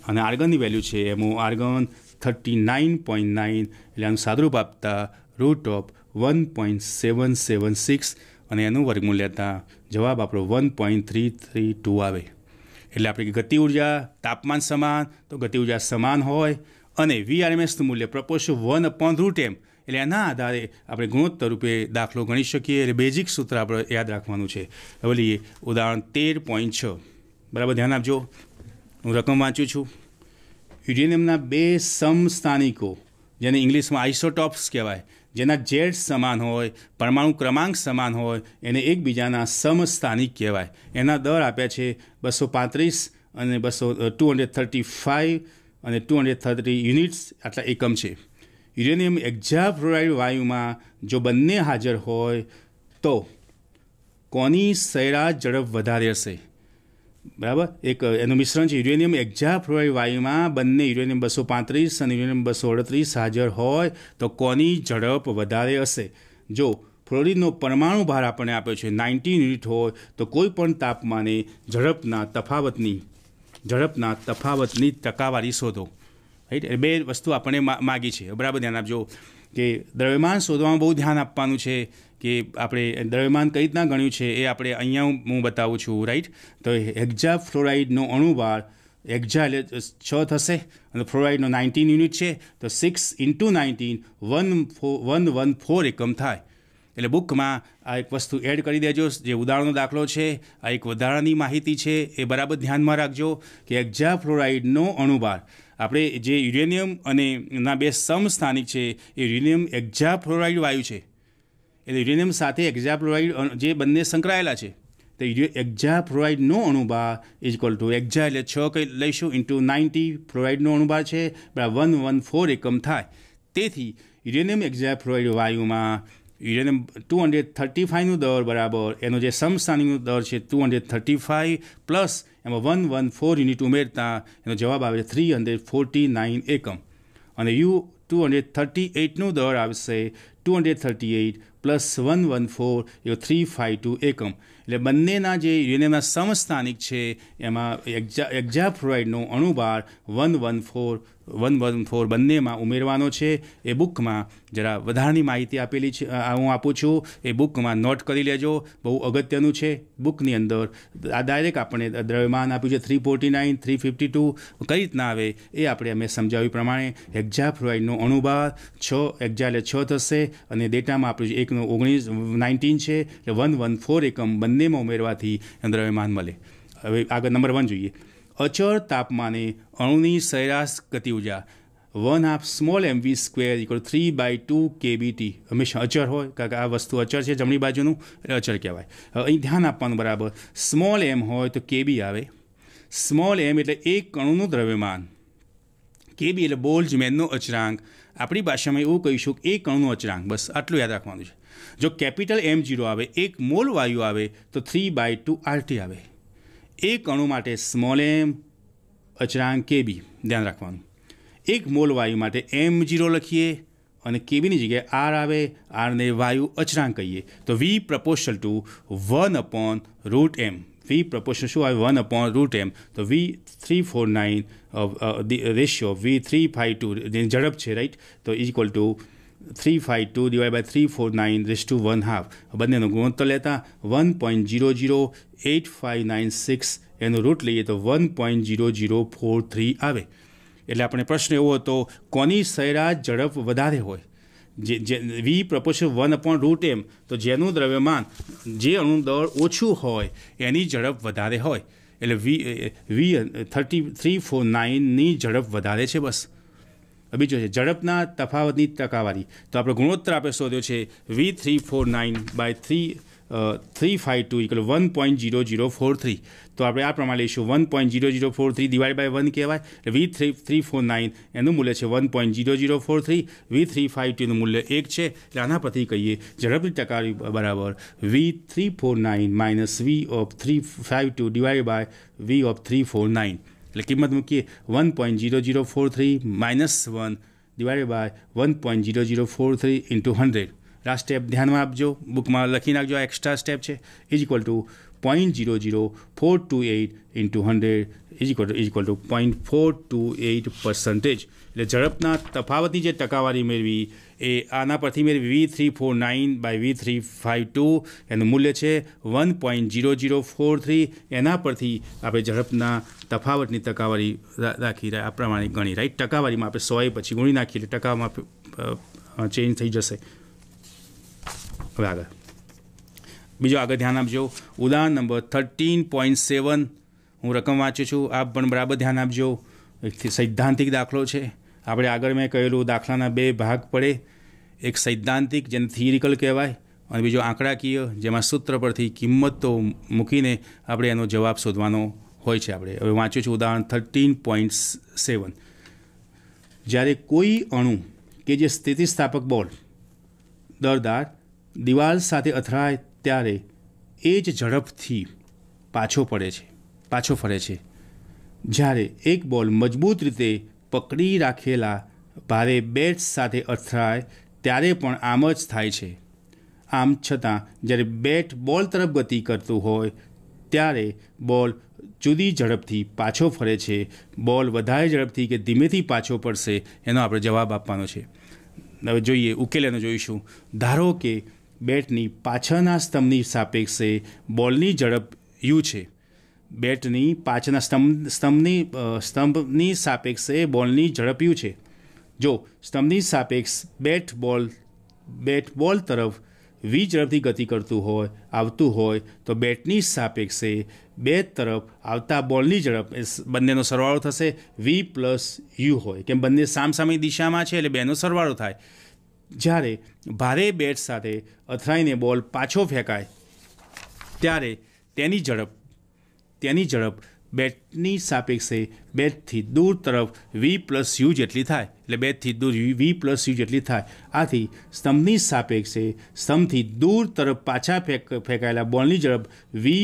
અને આર્ગનની વેલ્યુ છે MO આર્ગન 39.9, એટલે આનું સાદુરૂપ આપતા √1.776 અને એનું વર્ગમૂળ લેતા જવાબ આપણો 1.332 આવે. એટલે આપણે ગતિ ઉર્જા તાપમાન સમાન, તો ગતિ ઉર્જા સમાન હોય અને VRMSનું મૂલ્ય પ્રપોર્શન 1/√m, એટલે એના આધારે આપણે ગુણોત્તર રૂપે દાખલો ગણી શકીએ. એટલે બેઝિક સૂત્ર આપણે યાદ રાખવાનું છે. હવે લઈએ ઉદાહરણ 13.6. બરાબર ધ્યાન આપજો. હું રકમ વાંચું છું. યુરેનિયમના 2 સમસ્થાનિકો, જેને ઇંગ્લિશમાં આઇસોટોપ્સ કહેવાય, જેના Z સમાન હોય, પરમાણુ ક્રમાંક સમાન હોય, એને એકબીજાના સમસ્થાનિક કહેવાય. એના દર આપ્યા છે 235 અને 235 અને 230 યુનિટ્સ, આટલા એકમ છે. યુરેનિયમ હેક્ઝાફ્લોરાઇડ વાયુમાં જો બંને હાજર હોય તો કોની સરેરાશ ઝડપ વધારે હશે? બરાબર. એક એનું મિશ્રણ છે. યુરેનિયમ હેક્ઝાફ્લોરાઇડ વાયુમાં બંને યુરેનિયમ 235 અને યુરેનિયમ 238 હાજર હોય તો કોની ઝડપ વધારે હશે? જો ફ્લોરિનનો પરમાણુ ભાર આપણને આપ્યો છે 19 યુનિટ હોય તો કોઈ પણ તાપમાને ઝડપના તફાવતની ટકાવારી શોધો. રાઈટ. એ બે વસ્તુ આપણને માગી છે. બરાબર ધ્યાન આપજો કે દ્રવ્યમાન શોધવામાં બહુ ધ્યાન આપવાનું છે કે આપણે દ્રવ્યમાન કઈ રીતના ગણ્યું છે એ આપણે અહીંયા હું બતાવું છું. રાઈટ. તો હેક્ઝાફ્લોરાઇડનો અણુભાર હેક્ઝા એટલે 6 થશે અને ફ્લોરાઇડનો 19 યુનિટ છે, તો 6 × 19 114 એકમ થાય. એટલે બુકમાં આ એક વસ્તુ એડ કરી દેજો. જે ઉદાહરણનો દાખલો છે આ એક વધારાની માહિતી છે, એ બરાબર ધ્યાનમાં રાખજો કે હેક્ઝાફ્લોરાઇડનો અણુભાર, આપણે જે યુરેનિયમ અને ના 2 સમસ્થાનિક છે એ યુરેનિયમ હેક્ઝાફ્લોરાઇડ વાયુ છે, એટલે યુરેનિયમ સાથે એક્ઝાફ્લોરાઇડ જે બંને સંકળાયેલા છે તો એક્ઝાફ્લોરાઇડનો અણુભાર ઇઝ ઇક્વલ ટુ એક્ઝા એટલે 6 કંઈ લઈશું ઇન્ટુ 90 ફ્લોરાઇડનો અણુભાર છે બરાબર 114 એકમ થાય. તેથી યુરેનિયમ એક્ઝાફ્લોરાઇડ વાયુમાં યુરેનિયમ 235નું દર બરાબર એનો જે સમસ્થાનિકનો દર છે 235 પ્લસ એમાં 114 યુનિટ ઉમેરતા એનો જવાબ આવે 349 એકમ. અને યુ 238નું દર આવશે 238 પ્લસ 114 એ 352 એકમ. એટલે બંનેના જે યુરેનિયમના સમસ્થાનિક છે એમાં એક્ઝાફ્લોરાઇડનો અણુભાર 114 બંનેમાં ઉમેરવાનો છે. એ બુકમાં જરા વધારાની માહિતી આપેલી છે, હું આપું છું, એ બુકમાં નોટ કરી લેજો, બહુ અગત્યનું છે. બુકની અંદર આ ડાયરેક્ટ આપણે દ્રવ્યમાન આપ્યું છે 349 352 કઈ રીતના આવે એ આપણે અમે સમજાવ્યું પ્રમાણે એક્ઝાફ્લોરાઇડનો અણુભાર 6 એક્ઝા એટલે 6 થશે અને ડેટામાં આપ્યું છે 19 છે એટલે 114 એકમ બંનેમાં ઉમેરવાથી દ્રવ્યમાન મળે. હવે આગળ નંબર 1 જોઈએ. અચળ તાપમાને અણુની સરેરાશ ગતિ ઉર્જા 1/2 small mv square equal 3/2 kBT. હંમેશા અચળ હોય કારણ કે આ વસ્તુ અચળ છે જમણી બાજુનું એટલે અચળ કહેવાય. અહીં ધ્યાન આપવાનું બરાબર, સ્મોલ m હોય તો kB આવે. સ્મોલ m એટલે એક અણુનું દ્રવ્યમાન, kB એટલે બોલ્ટ્ઝમેનનો અચળાંક. આપણી ભાષામાં એવું કહીશું કે એક અણુનો અચળાંક, બસ આટલું યાદ રાખવાનું છે. જો કેપિટલ M0 આવે, એક મોલ વાયુ આવે તો 3/2 RT આવે. એક અણુ માટે સ્મોલ m અચળાંક kB ધ્યાન રાખવાનું. એક મોલ વાયુ માટે M0 લખીએ અને kBની જગ્યાએ R આવે, Rને વાયુ અચળાંક કહીએ તો V proportional two 1/√m. V proportional શું આવે 1/√m. તો V349 રેશિયો V352 જેની ઝડપ છે રાઈટ, તો is equal to 352 divide by 349 બંનેનો ગુણોત્તર લેતા 1.008596 એનું રૂટ લઈએ તો 1.0043 આવે. એટલે આપણે પ્રશ્ન એવો હતો કોની સરેરાશ ઝડપ વધારે હોય, જે V પ્રપોર્શનલ 1/√m તો જેનું દ્રવ્યમાન જે અણુનું દળ ઓછું હોય એની ઝડપ વધારે હોય એટલે V349ની ઝડપ વધારે છે. બસ બીજો છે ઝડપના તફાવતની ટકાવારી, તો આપણે ગુણોત્તર આપણે શોધ્યો છે V349/352 ઇક્વલ 1.0043. તો આપણે આ પ્રમાણે લઈશું 1.0043 ડિવાઇડ બાય 1 કહેવાય એટલે V349 એનું મૂલ્ય છે 1.0043, V352નું મૂલ્ય 1 છે એટલે આના પરથી કહીએ ઝડપની ટકાવારી બરાબર V349 minus V352 divide by V349. એટલે કિંમત મૂકીએ 1.0043 માઇનસ 1 ડિવાઇડેડ બાય 1.0043 ઇન્ટુ 100. આ સ્ટેપ ધ્યાનમાં આપજો, બુકમાં લખી નાખજો, આ એક્સ્ટ્રા સ્ટેપ છે. Is equal two 0.00428 into 100 is equal two 0.428%. એટલે ઝડપના તફાવતની જે ટકાવારી મેળવી એ આના પરથી મેળવી V349/V352 એનું મૂલ્ય છે 1.0043. એના પરથી આપણે ઝડપના તફાવતની ટકાવારી રાખી આ પ્રમાણે ગણી રાઈટ. ટકાવારીમાં આપણે 100 પછી ગુણી નાખીએ એટલે ટકામાં ચેન્જ થઈ જશે. હવે આગળ બીજો આગળ ધ્યાન આપજો. ઉદાહરણ નંબર 13.7 હું રકમ વાંચું છું, આપ પણ બરાબર ધ્યાન આપજો. એક સૈદ્ધાંતિક દાખલો છે. આપણે આગળ મેં કહેલું દાખલાના 2 ભાગ પડે, એક સૈદ્ધાંતિક જેને થિયરિકલ કહેવાય અને બીજો આંકડાકીય જેમાં સૂત્ર પરથી કિંમતો મૂકીને આપણે એનો જવાબ શોધવાનો હોય છે. આપણે હવે વાંચ્યું છું ઉદાહરણ 13.7. જ્યારે કોઈ અણુ કે જે સ્થિતિસ્થાપક બોલ દરદાર દિવાલ સાથે અથડાય ત્યારે એ જ ઝડપથી પાછો ફરે છે. જ્યારે એક બોલ મજબૂત રીતે પકડી રાખેલા ભારે બેટ સાથે અથડાય ત્યારે પણ આમ જ થાય છે. આમ છતાં જ્યારે બેટ બોલ તરફ ગતિ કરતું હોય ત્યારે બોલ જુદી ઝડપથી પાછો ફરે છે. બોલ વધારે ઝડપથી કે ધીમેથી પાછો પડશે એનો આપણે જવાબ આપવાનો છે. હવે જોઈએ ઉકેલ એનો જોઈશું. ધારો કે બેટની પાછળના સ્તંભની સાપેક્ષે બોલની ઝડપ u છે. બેટની પાછળના સ્તંભની સાપેક્ષે બોલની ઝડપ u છે. જો સ્તંભની સાપેક્ષ બેટ બોલ તરફ v ઝડપથી ગતિ આવતું હોય તો બેટની સાપેક્ષે બેટ તરફ આવતા બોલની ઝડપ બંનેનો સરવાળો થશે v પ્લસ u હોય. કેમ બંને સામસામી દિશામાં છે એટલે બેનો સરવાળો થાય. જ્યારે ભારે બેટ સાથે અથડાઈને બોલ પાછો ફેંકાય ત્યારે તેની ઝડપ બેટની સાપેક્ષે બેટથી દૂર તરફ v+u જેટલી થાય, એટલે બેટથી દૂર v+u જેટલી થાય. આથી સ્તંભની સાપેક્ષે સ્તંભથી દૂર તરફ પાછા ફેંકાયેલા બોલની ઝડપ v+u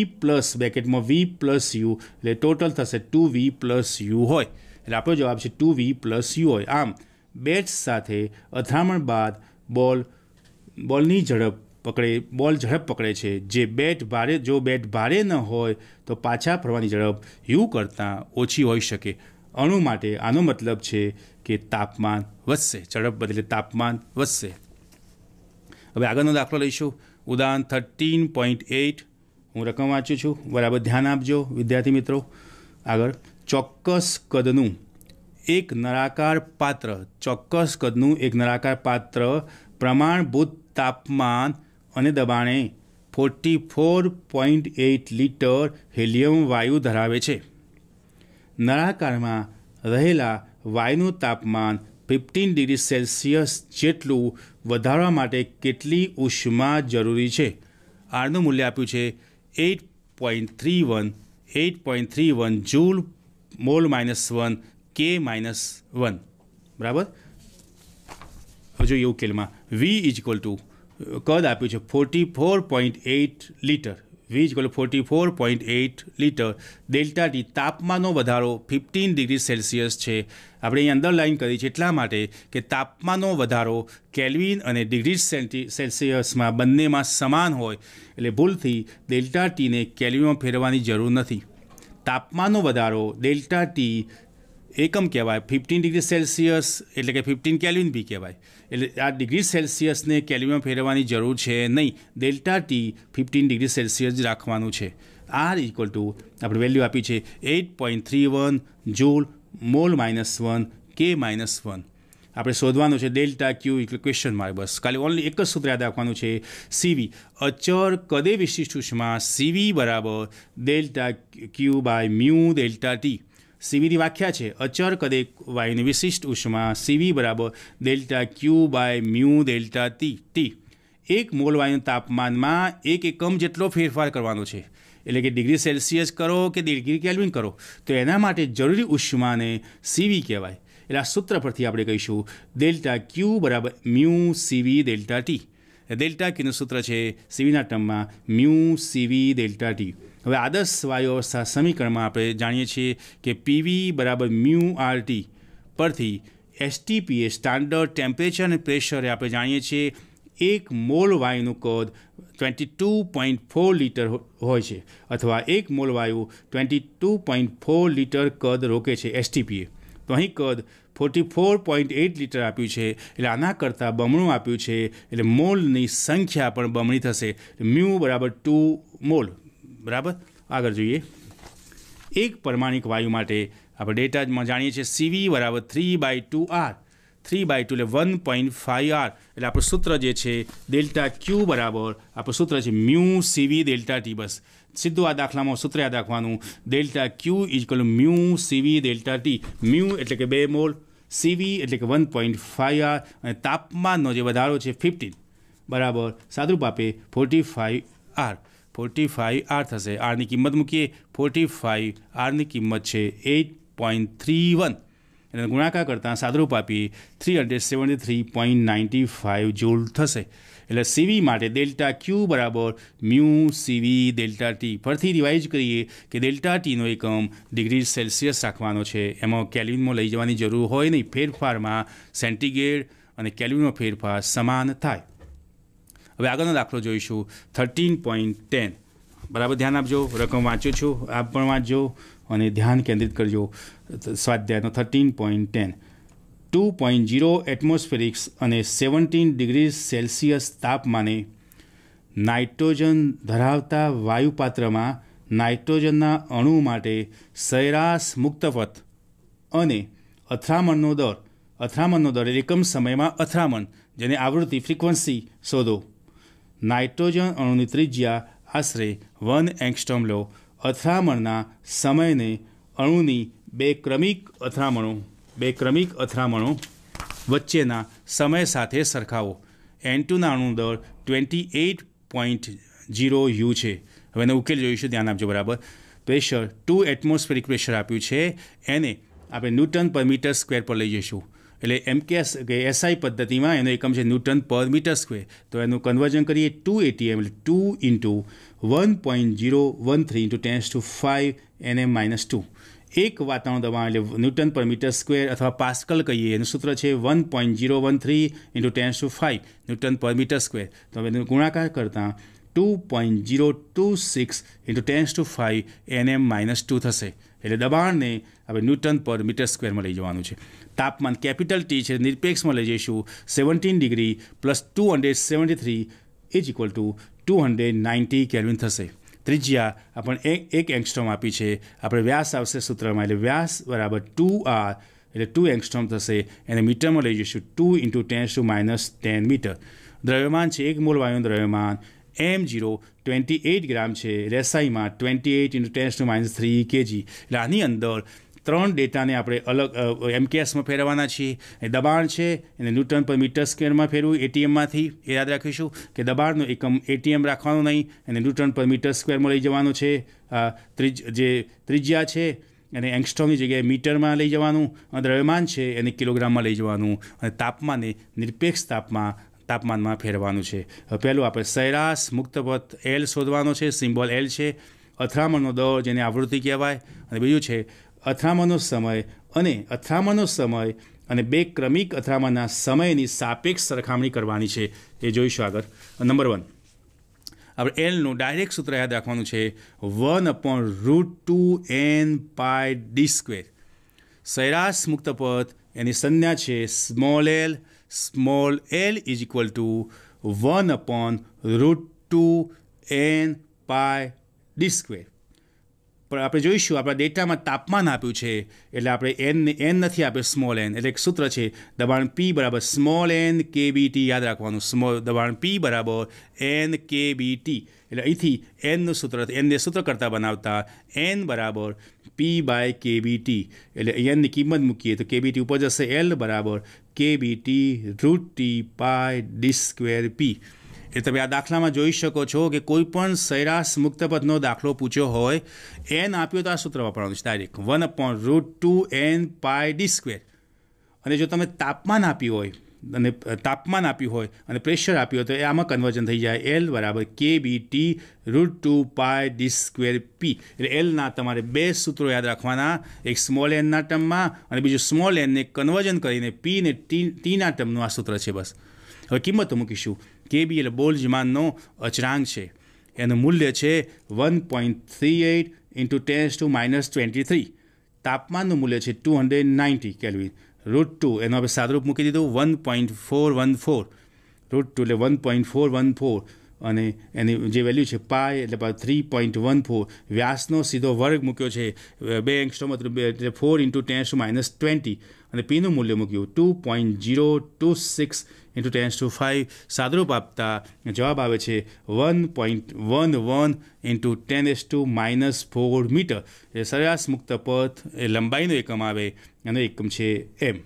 એટલે ટોટલ થશે 2v+u હોય. એટલે આપણો જવાબ છે 2v+u હોય. આમ બેટ સાથે અથડામણ બાદ બોલની ઝડપ પકડે છે. જો બેટ ભારે ન હોય તો પાછા ફરવાની ઝડપ u કરતાં ઓછી હોઈ શકે. અણુ માટે આનો મતલબ છે કે તાપમાન વધશે, ઝડપ બદલે તાપમાન વધશે. હવે આગળનો દાખલો લઈશું. ઉદાહરણ 13.8. હું રકમ વાંચું છું, બરાબર ધ્યાન આપજો વિદ્યાર્થી મિત્રો. આગળ ચોક્કસ કદનું એક નળાકાર પાત્ર પ્રમાણભૂત તાપમાન અને દબાણે 44.8 લીટર હિલિયમ વાયુ ધરાવે છે. નળાકારમાં રહેલા વાયુનું તાપમાન 15 ડિગ્રી સેલ્સિયસ જેટલું વધારવા માટે કેટલી ઉષ્મા જરૂરી છે? આરનું મૂલ્ય આપ્યું છે 8.31 જૂલ મોલ -1 K -1. બરાબર. હવે જોઈએ ઉકેલમાં v કદ આપ્યું છે 44.8 litre. v 44.8 litre. Delta T તાપમાનનો વધારો 15 ડિગ્રી સેલ્સિયસ છે. આપણે અહીં અંડરલાઇન કરી છે એટલા માટે કે તાપમાનનો વધારો કેલ્વિન અને ડિગ્રી સેલ્સિયસમાં બંનેમાં સમાન હોય, એટલે ભૂલથી ડેલ્ટા ટીને કેલ્વિનમાં ફેરવવાની જરૂર નથી. તાપમાનનો વધારો ડેલ્ટા ટી એકમ કહેવાય. 15 ડિગ્રી સેલ્સિયસ એટલે કે 15 કેલ્વિન બી કહેવાય. એટલે આ ડિગ્રી સેલ્સિયસને કેલ્વિનમાં ફેરવવાની જરૂર છે નહીં. ડેલ્ટા ટી 15 ડિગ્રી સેલ્સિયસ જ રાખવાનું છે. R આપણે વેલ્યુ આપી છે 8.31 જૂલ મોલ -1 K -1. આપણે શોધવાનું છે ડેલ્ટા ક્યુ ક્વેશ્ચન માર્ક. બસ ખાલી ઓનલી એક જ સૂત્ર યાદ રાખવાનું છે. સીવી અચળ કદે વિશિષ્ટ ઉષ્મા CV બરાબર delta Q by mu delta T. સીવીની વ્યાખ્યા છે અચળ કદે વાયુની વિશિષ્ટ ઉષ્મા CV બરાબર delta Q by mu delta T. એક મોલ વાયુના તાપમાનમાં 1 એકમ જેટલો ફેરફાર કરવાનો છે. એટલે કે ડિગ્રી સેલ્સિયસ કરો કે ડિગ્રી કેલ્વિન કરો તો એના માટે જરૂરી ઉષ્માને CV કહેવાય. એટલે આ સૂત્ર પરથી આપણે કહીશું ડેલ્ટા ક્યુ બરાબર mu CV delta T. Delta ક્યુનું સૂત્ર છે CVના ટર્મમાં મ્યુ CV ડેલ્ટા ટી. હવે આદર્શ વાયુ અવસ્થા સમીકરણમાં આપણે જાણીએ છીએ કે PV બરાબર મ્યુ RT પરથી STP એ સ્ટાન્ડર્ડ ટેમ્પરેચર અને પ્રેશર આપણે જાણીએ છીએ. એક મોલ વાયુનું કદ 22.4 લીટર હોય છે, અથવા એક મોલ વાયુ 22.4 લીટર કદ રોકે છે STPએ. તો અહીં કદ 44.8 લીટર આપ્યું છે, એટલે આના કરતાં બમણું આપ્યું છે, એટલે મોલની સંખ્યા પણ બમણી થશે. મ્યુ બરાબર 2 મોલ. બરાબર. આગળ જોઈએ. એક પરમાણિક વાયુ માટે આપણે ડેટામાં જાણીએ છીએ CV બરાબર 3/2R. 3/2 એટલે 1.5R. એટલે આપણું સૂત્ર જે છે ડેલ્ટા ક્યુ બરાબર આપણું સૂત્ર છે મ્યુ CV ડેલ્ટા ટી. બસ સીધું આ દાખલામાં સૂત્ર યાદ રાખવાનું. ડેલ્ટા ક્યુ mu CV delta T. Mu એટલે કે 2 મોલ, CV એટલે કે 1.5R, અને તાપમાનનો જે વધારો છે 15 બરાબર સાદુરૂપ આપે 45R. 45R થશે. આરની કિંમત મૂકીએ 45. આરની કિંમત છે 8.31. એને ગુણાકાર કરતાં સાદુરૂપ આપીએ 373.95 જૂલ થશે. એટલે CV માટે ડેલ્ટા ક્યુ બરાબર મ્યુ CV ડેલ્ટા ટી. ફરીથી રિવાઇઝ કરીએ કે ડેલ્ટા ટીનો એકમ ડિગ્રી સેલ્સિયસ રાખવાનો છે. એમાં કેલ્વિનમાં લઈ જવાની જરૂર હોય નહીં. ફેરફારમાં સેન્ટીગ્રેડ અને કેલ્વિનનો ફેરફાર સમાન થાય. હવે આગળનો દાખલો જોઈશું 13.10. બરાબર ધ્યાન આપજો. રકમ વાંચું છું, આપ પણ વાંચજો અને ધ્યાન કેન્દ્રિત કરજો. સ્વાધ્યાયનો 13.10. 2.0 એટમોસ્ફેરિક્સ અને 17 ડિગ્રી સેલ્સિયસ તાપમાને નાઇટ્રોજન ધરાવતા વાયુપાત્રમાં નાઇટ્રોજનના અણુ માટે સરેરાશ મુક્તપથ અને અથડામણનો દર એકમ સમયમાં અથડામણ, જેને આવૃત્તિ ફ્રીક્વન્સી શોધો. નાઇટ્રોજન અણુની ત્રિજ્યા આશરે 1 એંગસ્ટ્રોમ લો. અથડામણના સમયને અણુની બે ક્રમિક અથડામણો વચ્ચેના સમય સાથે સરખાવો. N2ના અણુ દળ 28.0 U છે. હવે એનો ઉકેલ જોઈશું, ધ્યાન આપજો બરાબર. પ્રેશર 2 એટમોસ્ફેરિક પ્રેશર આપ્યું છે, એને આપણે ન્યૂટન પર મીટર સ્ક્વેર પર લઈ જઈશું. એટલે MKS કે SI પદ્ધતિમાં એનો એકમ છે ન્યૂટન પર મીટર સ્ક્વેર. તો એનું કન્વર્ઝન કરીએ 2 ATM એટલે 2 ઇન્ટુ 1.013 ઇન્ટુ 10⁵ Nm-2. એક વાતાવરણ દબાણ એટલે ન્યૂટન પર મીટર સ્ક્વેર અથવા પાસ્કલ કહીએ, એનું સૂત્ર છે 1.013 ઇન્ટુ 10⁵ ન્યૂટન પર મીટર સ્ક્વેર. તો હવે એનો ગુણાકાર કરતાં 2.026 ઇન્ટુ 10⁵ Nm-2 થશે. એટલે દબાણને આપણે ન્યૂટન પર મીટર સ્ક્વેરમાં લઈ જવાનું છે. તાપમાન કેપિટલ T છે, નિરપેક્ષમાં લઈ જઈશું 17 degree plus 273 is equal two 290 kelvin થશે. ત્રિજ્યા આપણને એક એંગસ્ટ્રોમ આપી છે, આપણે વ્યાસ આવશે સૂત્રમાં, એટલે વ્યાસ બરાબર 2R એટલે 2 એંગસ્ટ્રોમ થશે. એને મીટરમાં લઈ જઈશું 2 ઇન્ટુ 10⁻10 મીટર. દ્રવ્યમાન છે 1 મોલ વાયુનું દ્રવ્યમાન M0 28 ગ્રામ છે, રેસાઈમાં 28 ઇન્ટુ 10⁻³ kg. એટલે આની અંદર 3 ડેટાને આપણે અલગ MKSમાં ફેરવવાના છીએ. એ દબાણ છે એને ન્યૂટન પર મીટર સ્ક્વેરમાં ફેરવું ATMમાંથી. એ યાદ રાખીશું કે દબાણનો એકમ ATM રાખવાનો નહીં, એને ન્યૂટન પર મીટર સ્ક્વેરમાં લઈ જવાનો છે. જે ત્રિજ્યા છે એને એંગસ્ટ્રોમની જગ્યાએ મીટરમાં લઈ જવાનું, દ્રવ્યમાન છે એને કિલોગ્રામમાં લઈ જવાનું, અને તાપમાનને નિરપેક્ષ તાપમાનમાં ફેરવાનું છે. પહેલું આપણે સરેરાશ મુક્ત પથ L શોધવાનો છે, સિમ્બોલ L છે. અથડામણનો દર જેને આવૃત્તિ કહેવાય, અને બીજું છે અથડામણનો સમય અને બે ક્રમિક અથડામણના સમયની સાપેક્ષ સરખામણી કરવાની છે. એ જોઈશું આગળ. નંબર 1 આપણે એલનું ડાયરેક્ટ સૂત્ર યાદ રાખવાનું છે 1/√2n πd². સરેરાશ મુક્ત પથ એની સંજ્ઞા છે small l is equal two 1/√2n πd². પણ આપણે જોઈશું આપણા ડેટામાં તાપમાન આપ્યું છે, એટલે આપણે n નથી આપ્યું, સ્મોલ n. એટલે એક સૂત્ર છે દબાણ P બરાબર સ્મોલ n kBT. યાદ રાખવાનું, દબાણ P બરાબર n kBT. એટલે અહીંથી nનું સૂત્ર સૂત્ર કરતાં બનાવતા n બરાબર P/kBT. એટલે nની કિંમત મૂકીએ તો kBT ઉપર જશે, L બરાબર kBT√T/d²P. એ તમે આ દાખલામાં જોઈ શકો છો કે કોઈ પણ સરેરાશ મુક્તપથનો દાખલો પૂછ્યો હોય, n આપ્યો તો આ સૂત્ર વાપરવાનું છે ડાયરેક્ટ 1/√2n πd². અને જો તમે તાપમાન આપ્યું હોય અને પ્રેશર આપ્યું હોય તો એ આમાં કન્વર્ઝન થઈ જાય L બરાબર kBT√2πd²P. એટલે એલના તમારે બે સૂત્રો યાદ રાખવાના, એક સ્મોલ nના ટર્મમાં અને બીજું સ્મોલ nને કન્વર્ઝન કરીને P ને Tના ટર્મનું આ સૂત્ર છે. બસ હવે કિંમતો મૂકીશું. KB એટલે બોલ્ટ્ઝમાનનો અચળાંક છે, એનું મૂલ્ય છે 1.38 ઇન્ટુ 10⁻23. તાપમાનનું મૂલ્ય છે 290 કેલ્વિન. √2 એનું આપણે સાદુરૂપ મૂકી દીધું 1.414. √2 એટલે 1.414 અને એની જે વેલ્યુ છે પાય એટલે 3.14. વ્યાસનો સીધો વર્ગ મૂક્યો છે, 2 એંગસ્ટ્રોમ એટલે 4 ઇન્ટુ 10⁻20 અને પીનું મૂલ્ય મૂક્યું 2.026 ઇન્ટુ 10⁵. સાદુરૂપ આપતા જવાબ આવે છે 1.11 ઇન્ટુ 10⁻⁴ મીટર. એ સરેરાશ મુક્ત પથ એ લંબાઈનો એકમ આવે, એનો એકમ છે m.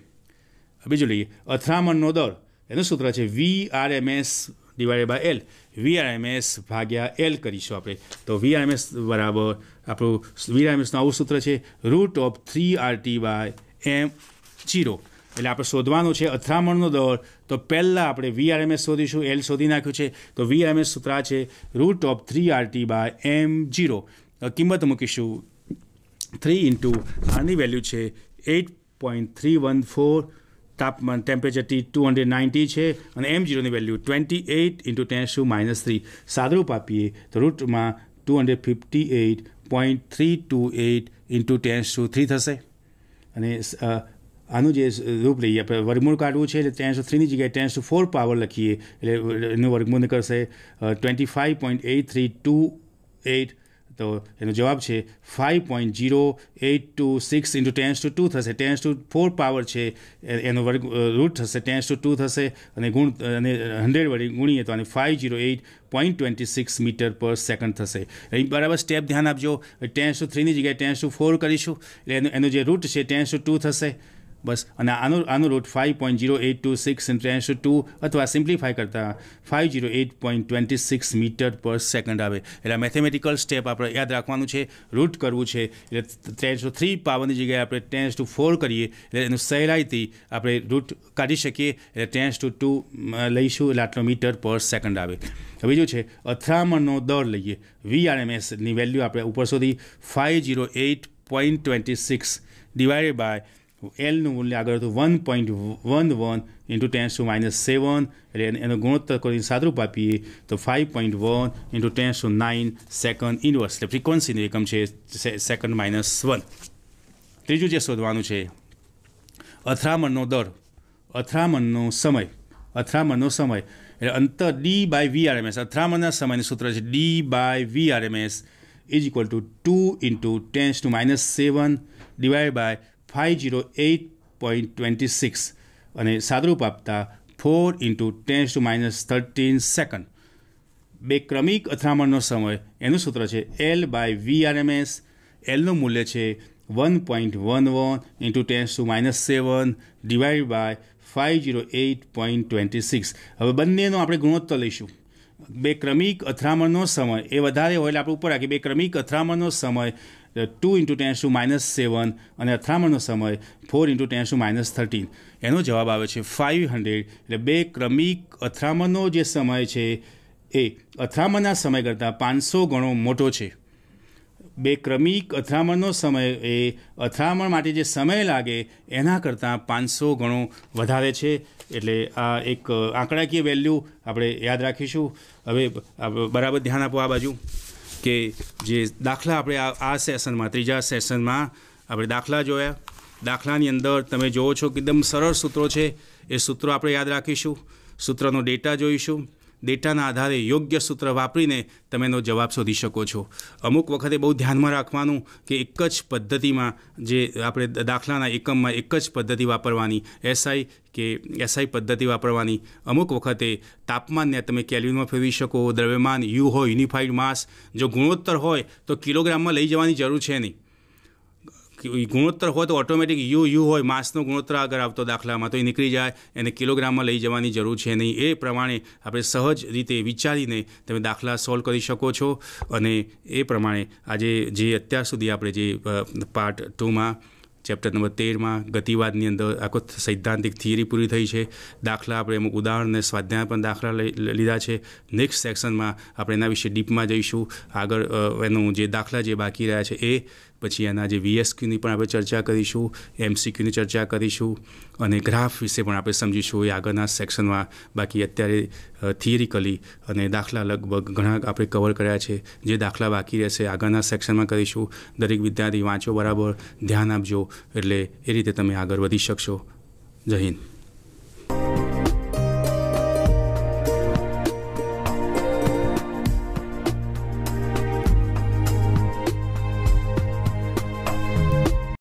બીજું લઈએ અથડામણનો દર. એનું સૂત્ર છે VRMS/L. VRMS ભાગ્યા L કરીશું આપણે. તો VRMS બરાબર આપણું VRMSનું આવું સૂત્ર છે √3RT/m0. એટલે આપણે શોધવાનું છે અથડામણનો દર. તો પહેલાં આપણે VRMS શોધીશું, L શોધી નાખ્યું છે. તો VRMS સૂત્ર છે √3RT/m0. કિંમત મૂકીશું 3 ઇન્ટુ આની વેલ્યુ છે 8.314. તાપમાન ટેમ્પરેચર T 290 છે અને M0ની વેલ્યુ 28 ઇન્ટુ 10⁻³ સાદુરૂપ આપીએ તો રૂટમાં 258.328 ઇન્ટુ 10⁻³ થશે. અને આનું જે રૂપ લઈએ આપણે વર્ગમૂળ કાઢવું છે, એટલે 10⁻³ ની જગ્યાએ 10⁴ પાવર લખીએ એટલે એનું વર્ગમૂળ નીકળશે 25.8328. તો એનો જવાબ છે 5.0826 ઇન્ટુ 10⁻² થશે. 10⁴ પાવર છે એનો વર્ગ રૂટ થશે 10⁻² થશે અને 100 વડે ગુણીએ તો આને 508.26 મીટર પર સેકન્ડ થશે. અહીં બરાબર સ્ટેપ ધ્યાન આપજો. 10⁻³ ની જગ્યાએ 10⁴ કરીશું એટલે એનો જે રૂટ છે 10⁻² થશે બસ અને આનો રૂટ 5.0826 × 10⁻² અથવા સિમ્પ્લિફાય કરતાં 508.26 મીટર પર સેકન્ડ આવે. એટલે મેથેમેટિકલ સ્ટેપ આપણે યાદ રાખવાનું છે. રૂટ કરવું છે એટલે 10⁻³ પાવરની જગ્યાએ આપણે 10⁻⁴ કરીએ એટલે એનું સહેલાઈથી આપણે રૂટ કાઢી શકીએ. એટલે 10⁻² લઈશું એટલે આટલો મીટર પર સેકન્ડ આવે. બીજું છે અથડામણનો દર લઈએ. VRMSની વેલ્યુ આપણે ઉપર સુધી 508.26 ડિવાઇડેડ બાય એલનું મૂલ્ય આગળ હતું 1.11 × 10⁻⁷ એટલે એનો ગુણોત્તર કરીને સાદુરૂપ આપીએ તો 5.1 × 10⁹ સેકન્ડ ઇન્વર્સ એટલે ફ્રીક્વન્સીનું એકમ છે સેકન્ડ -1. ત્રીજું જે શોધવાનું છે અથડામણનો દર, અથડામણનો સમય એટલે અંતર D/VRMS. અથડામણના સમયનું સૂત્ર છે D/VRMS = 2 × 10⁻⁷ ડિવાઇડ બાય 508.26 અને સાદુરૂપ આપતા 4 × 10⁻13 સેકન્ડ. બે ક્રમિક અથડામણનો સમય એનું સૂત્ર છે L/VRMS. એલનું મૂલ્ય છે 1.11 × 10⁻⁷ ડિવાઇડ બાય 508.26. હવે બંનેનો આપણે ગુણોત્તર લઈશું. બે ક્રમિક અથડામણનો સમય એ વધારે હોય એટલે આપણે ઉપર રાખીએ. બે ક્રમિક અથડામણનો સમય 2 × 10⁻⁷ અને અથડામણનો સમય 4 × 10⁻13. એનો જવાબ આવે છે 500. એટલે બે ક્રમિક અથડામણનો જે સમય છે એ અથડામણના સમય કરતાં 500 ગણો મોટો છે. બે ક્રમિક અથડામણનો સમય એ અથડામણ માટે જે સમય લાગે એના કરતાં 500 ગણો વધારે છે. એટલે આ એક આંકડાકીય વેલ્યુ આપણે યાદ રાખીશું. હવે બરાબર ધ્યાન આપો આ બાજુ કે જે દાખલા આપણે આ સેશનમાં ત્રીજા સેશનમાં આપણે દાખલા જોયા. દાખલાની અંદર તમે જોવો છો કે એકદમ સરળ સૂત્રો છે. એ સૂત્રો આપણે યાદ રાખીશું. સૂત્રનો ડેટા જોઈશું. ડેટાના આધારે યોગ્ય સૂત્ર વાપરીને તમે એનો જવાબ શોધી શકો છો. અમુક વખતે બહુ ધ્યાનમાં રાખવાનું કે એક જ પદ્ધતિમાં જે આપણે દાખલાના એકમમાં એક જ પદ્ધતિ વાપરવાની, એસઆઈ પદ્ધતિ વાપરવાની. અમુક વખતે તાપમાનને તમે કેલ્વિનમાં ફેરવી શકો. દ્રવ્યમાન યુ હોય, યુનિફાઈડ માસ. જો ગુણોત્તર હોય તો કિલોગ્રામમાં લઈ જવાની જરૂર છે નહીં. ગુણોત્તર હોય તો ઓટોમેટિક યુ હોય, માસનો ગુણોત્તર આગળ આવતો દાખલામાં તો એ નીકળી જાય. એને કિલોગ્રામમાં લઈ જવાની જરૂર છે નહીં. એ પ્રમાણે આપણે સહજ રીતે વિચારીને તમે દાખલા સોલ્વ કરી શકો છો. અને એ પ્રમાણે આજે જે અત્યાર સુધી આપણે જે પાર્ટ 2માં ચેપ્ટર નંબર 13માં ગતિવાદની અંદર આખો સૈદ્ધાંતિક થિયરી પૂરી થઈ છે. દાખલા આપણે અમુક ઉદાહરણ અને સ્વાધ્યાય પણ દાખલા લીધા છે. નેક્સ્ટ સેક્શનમાં આપણે એના વિશે ડીપમાં જઈશું. આગળ એનું જે દાખલા જે બાકી રહ્યા છે એ પછી એના જે VSQની પણ આપણે ચર્ચા કરીશું, MCQની ચર્ચા કરીશું અને ગ્રાફ વિશે પણ આપણે સમજીશું એ આગળના સેક્શનમાં. બાકી અત્યારે થિયરિકલી અને દાખલા લગભગ ઘણા આપણે કવર કર્યા છે. જે દાખલા બાકી રહેશે આગળના સેક્શનમાં કરીશું. દરેક વિદ્યાર્થી વાંચો, બરાબર ધ્યાન આપજો એટલે એ રીતે તમે આગળ વધી શકશો. જય હિન્દ.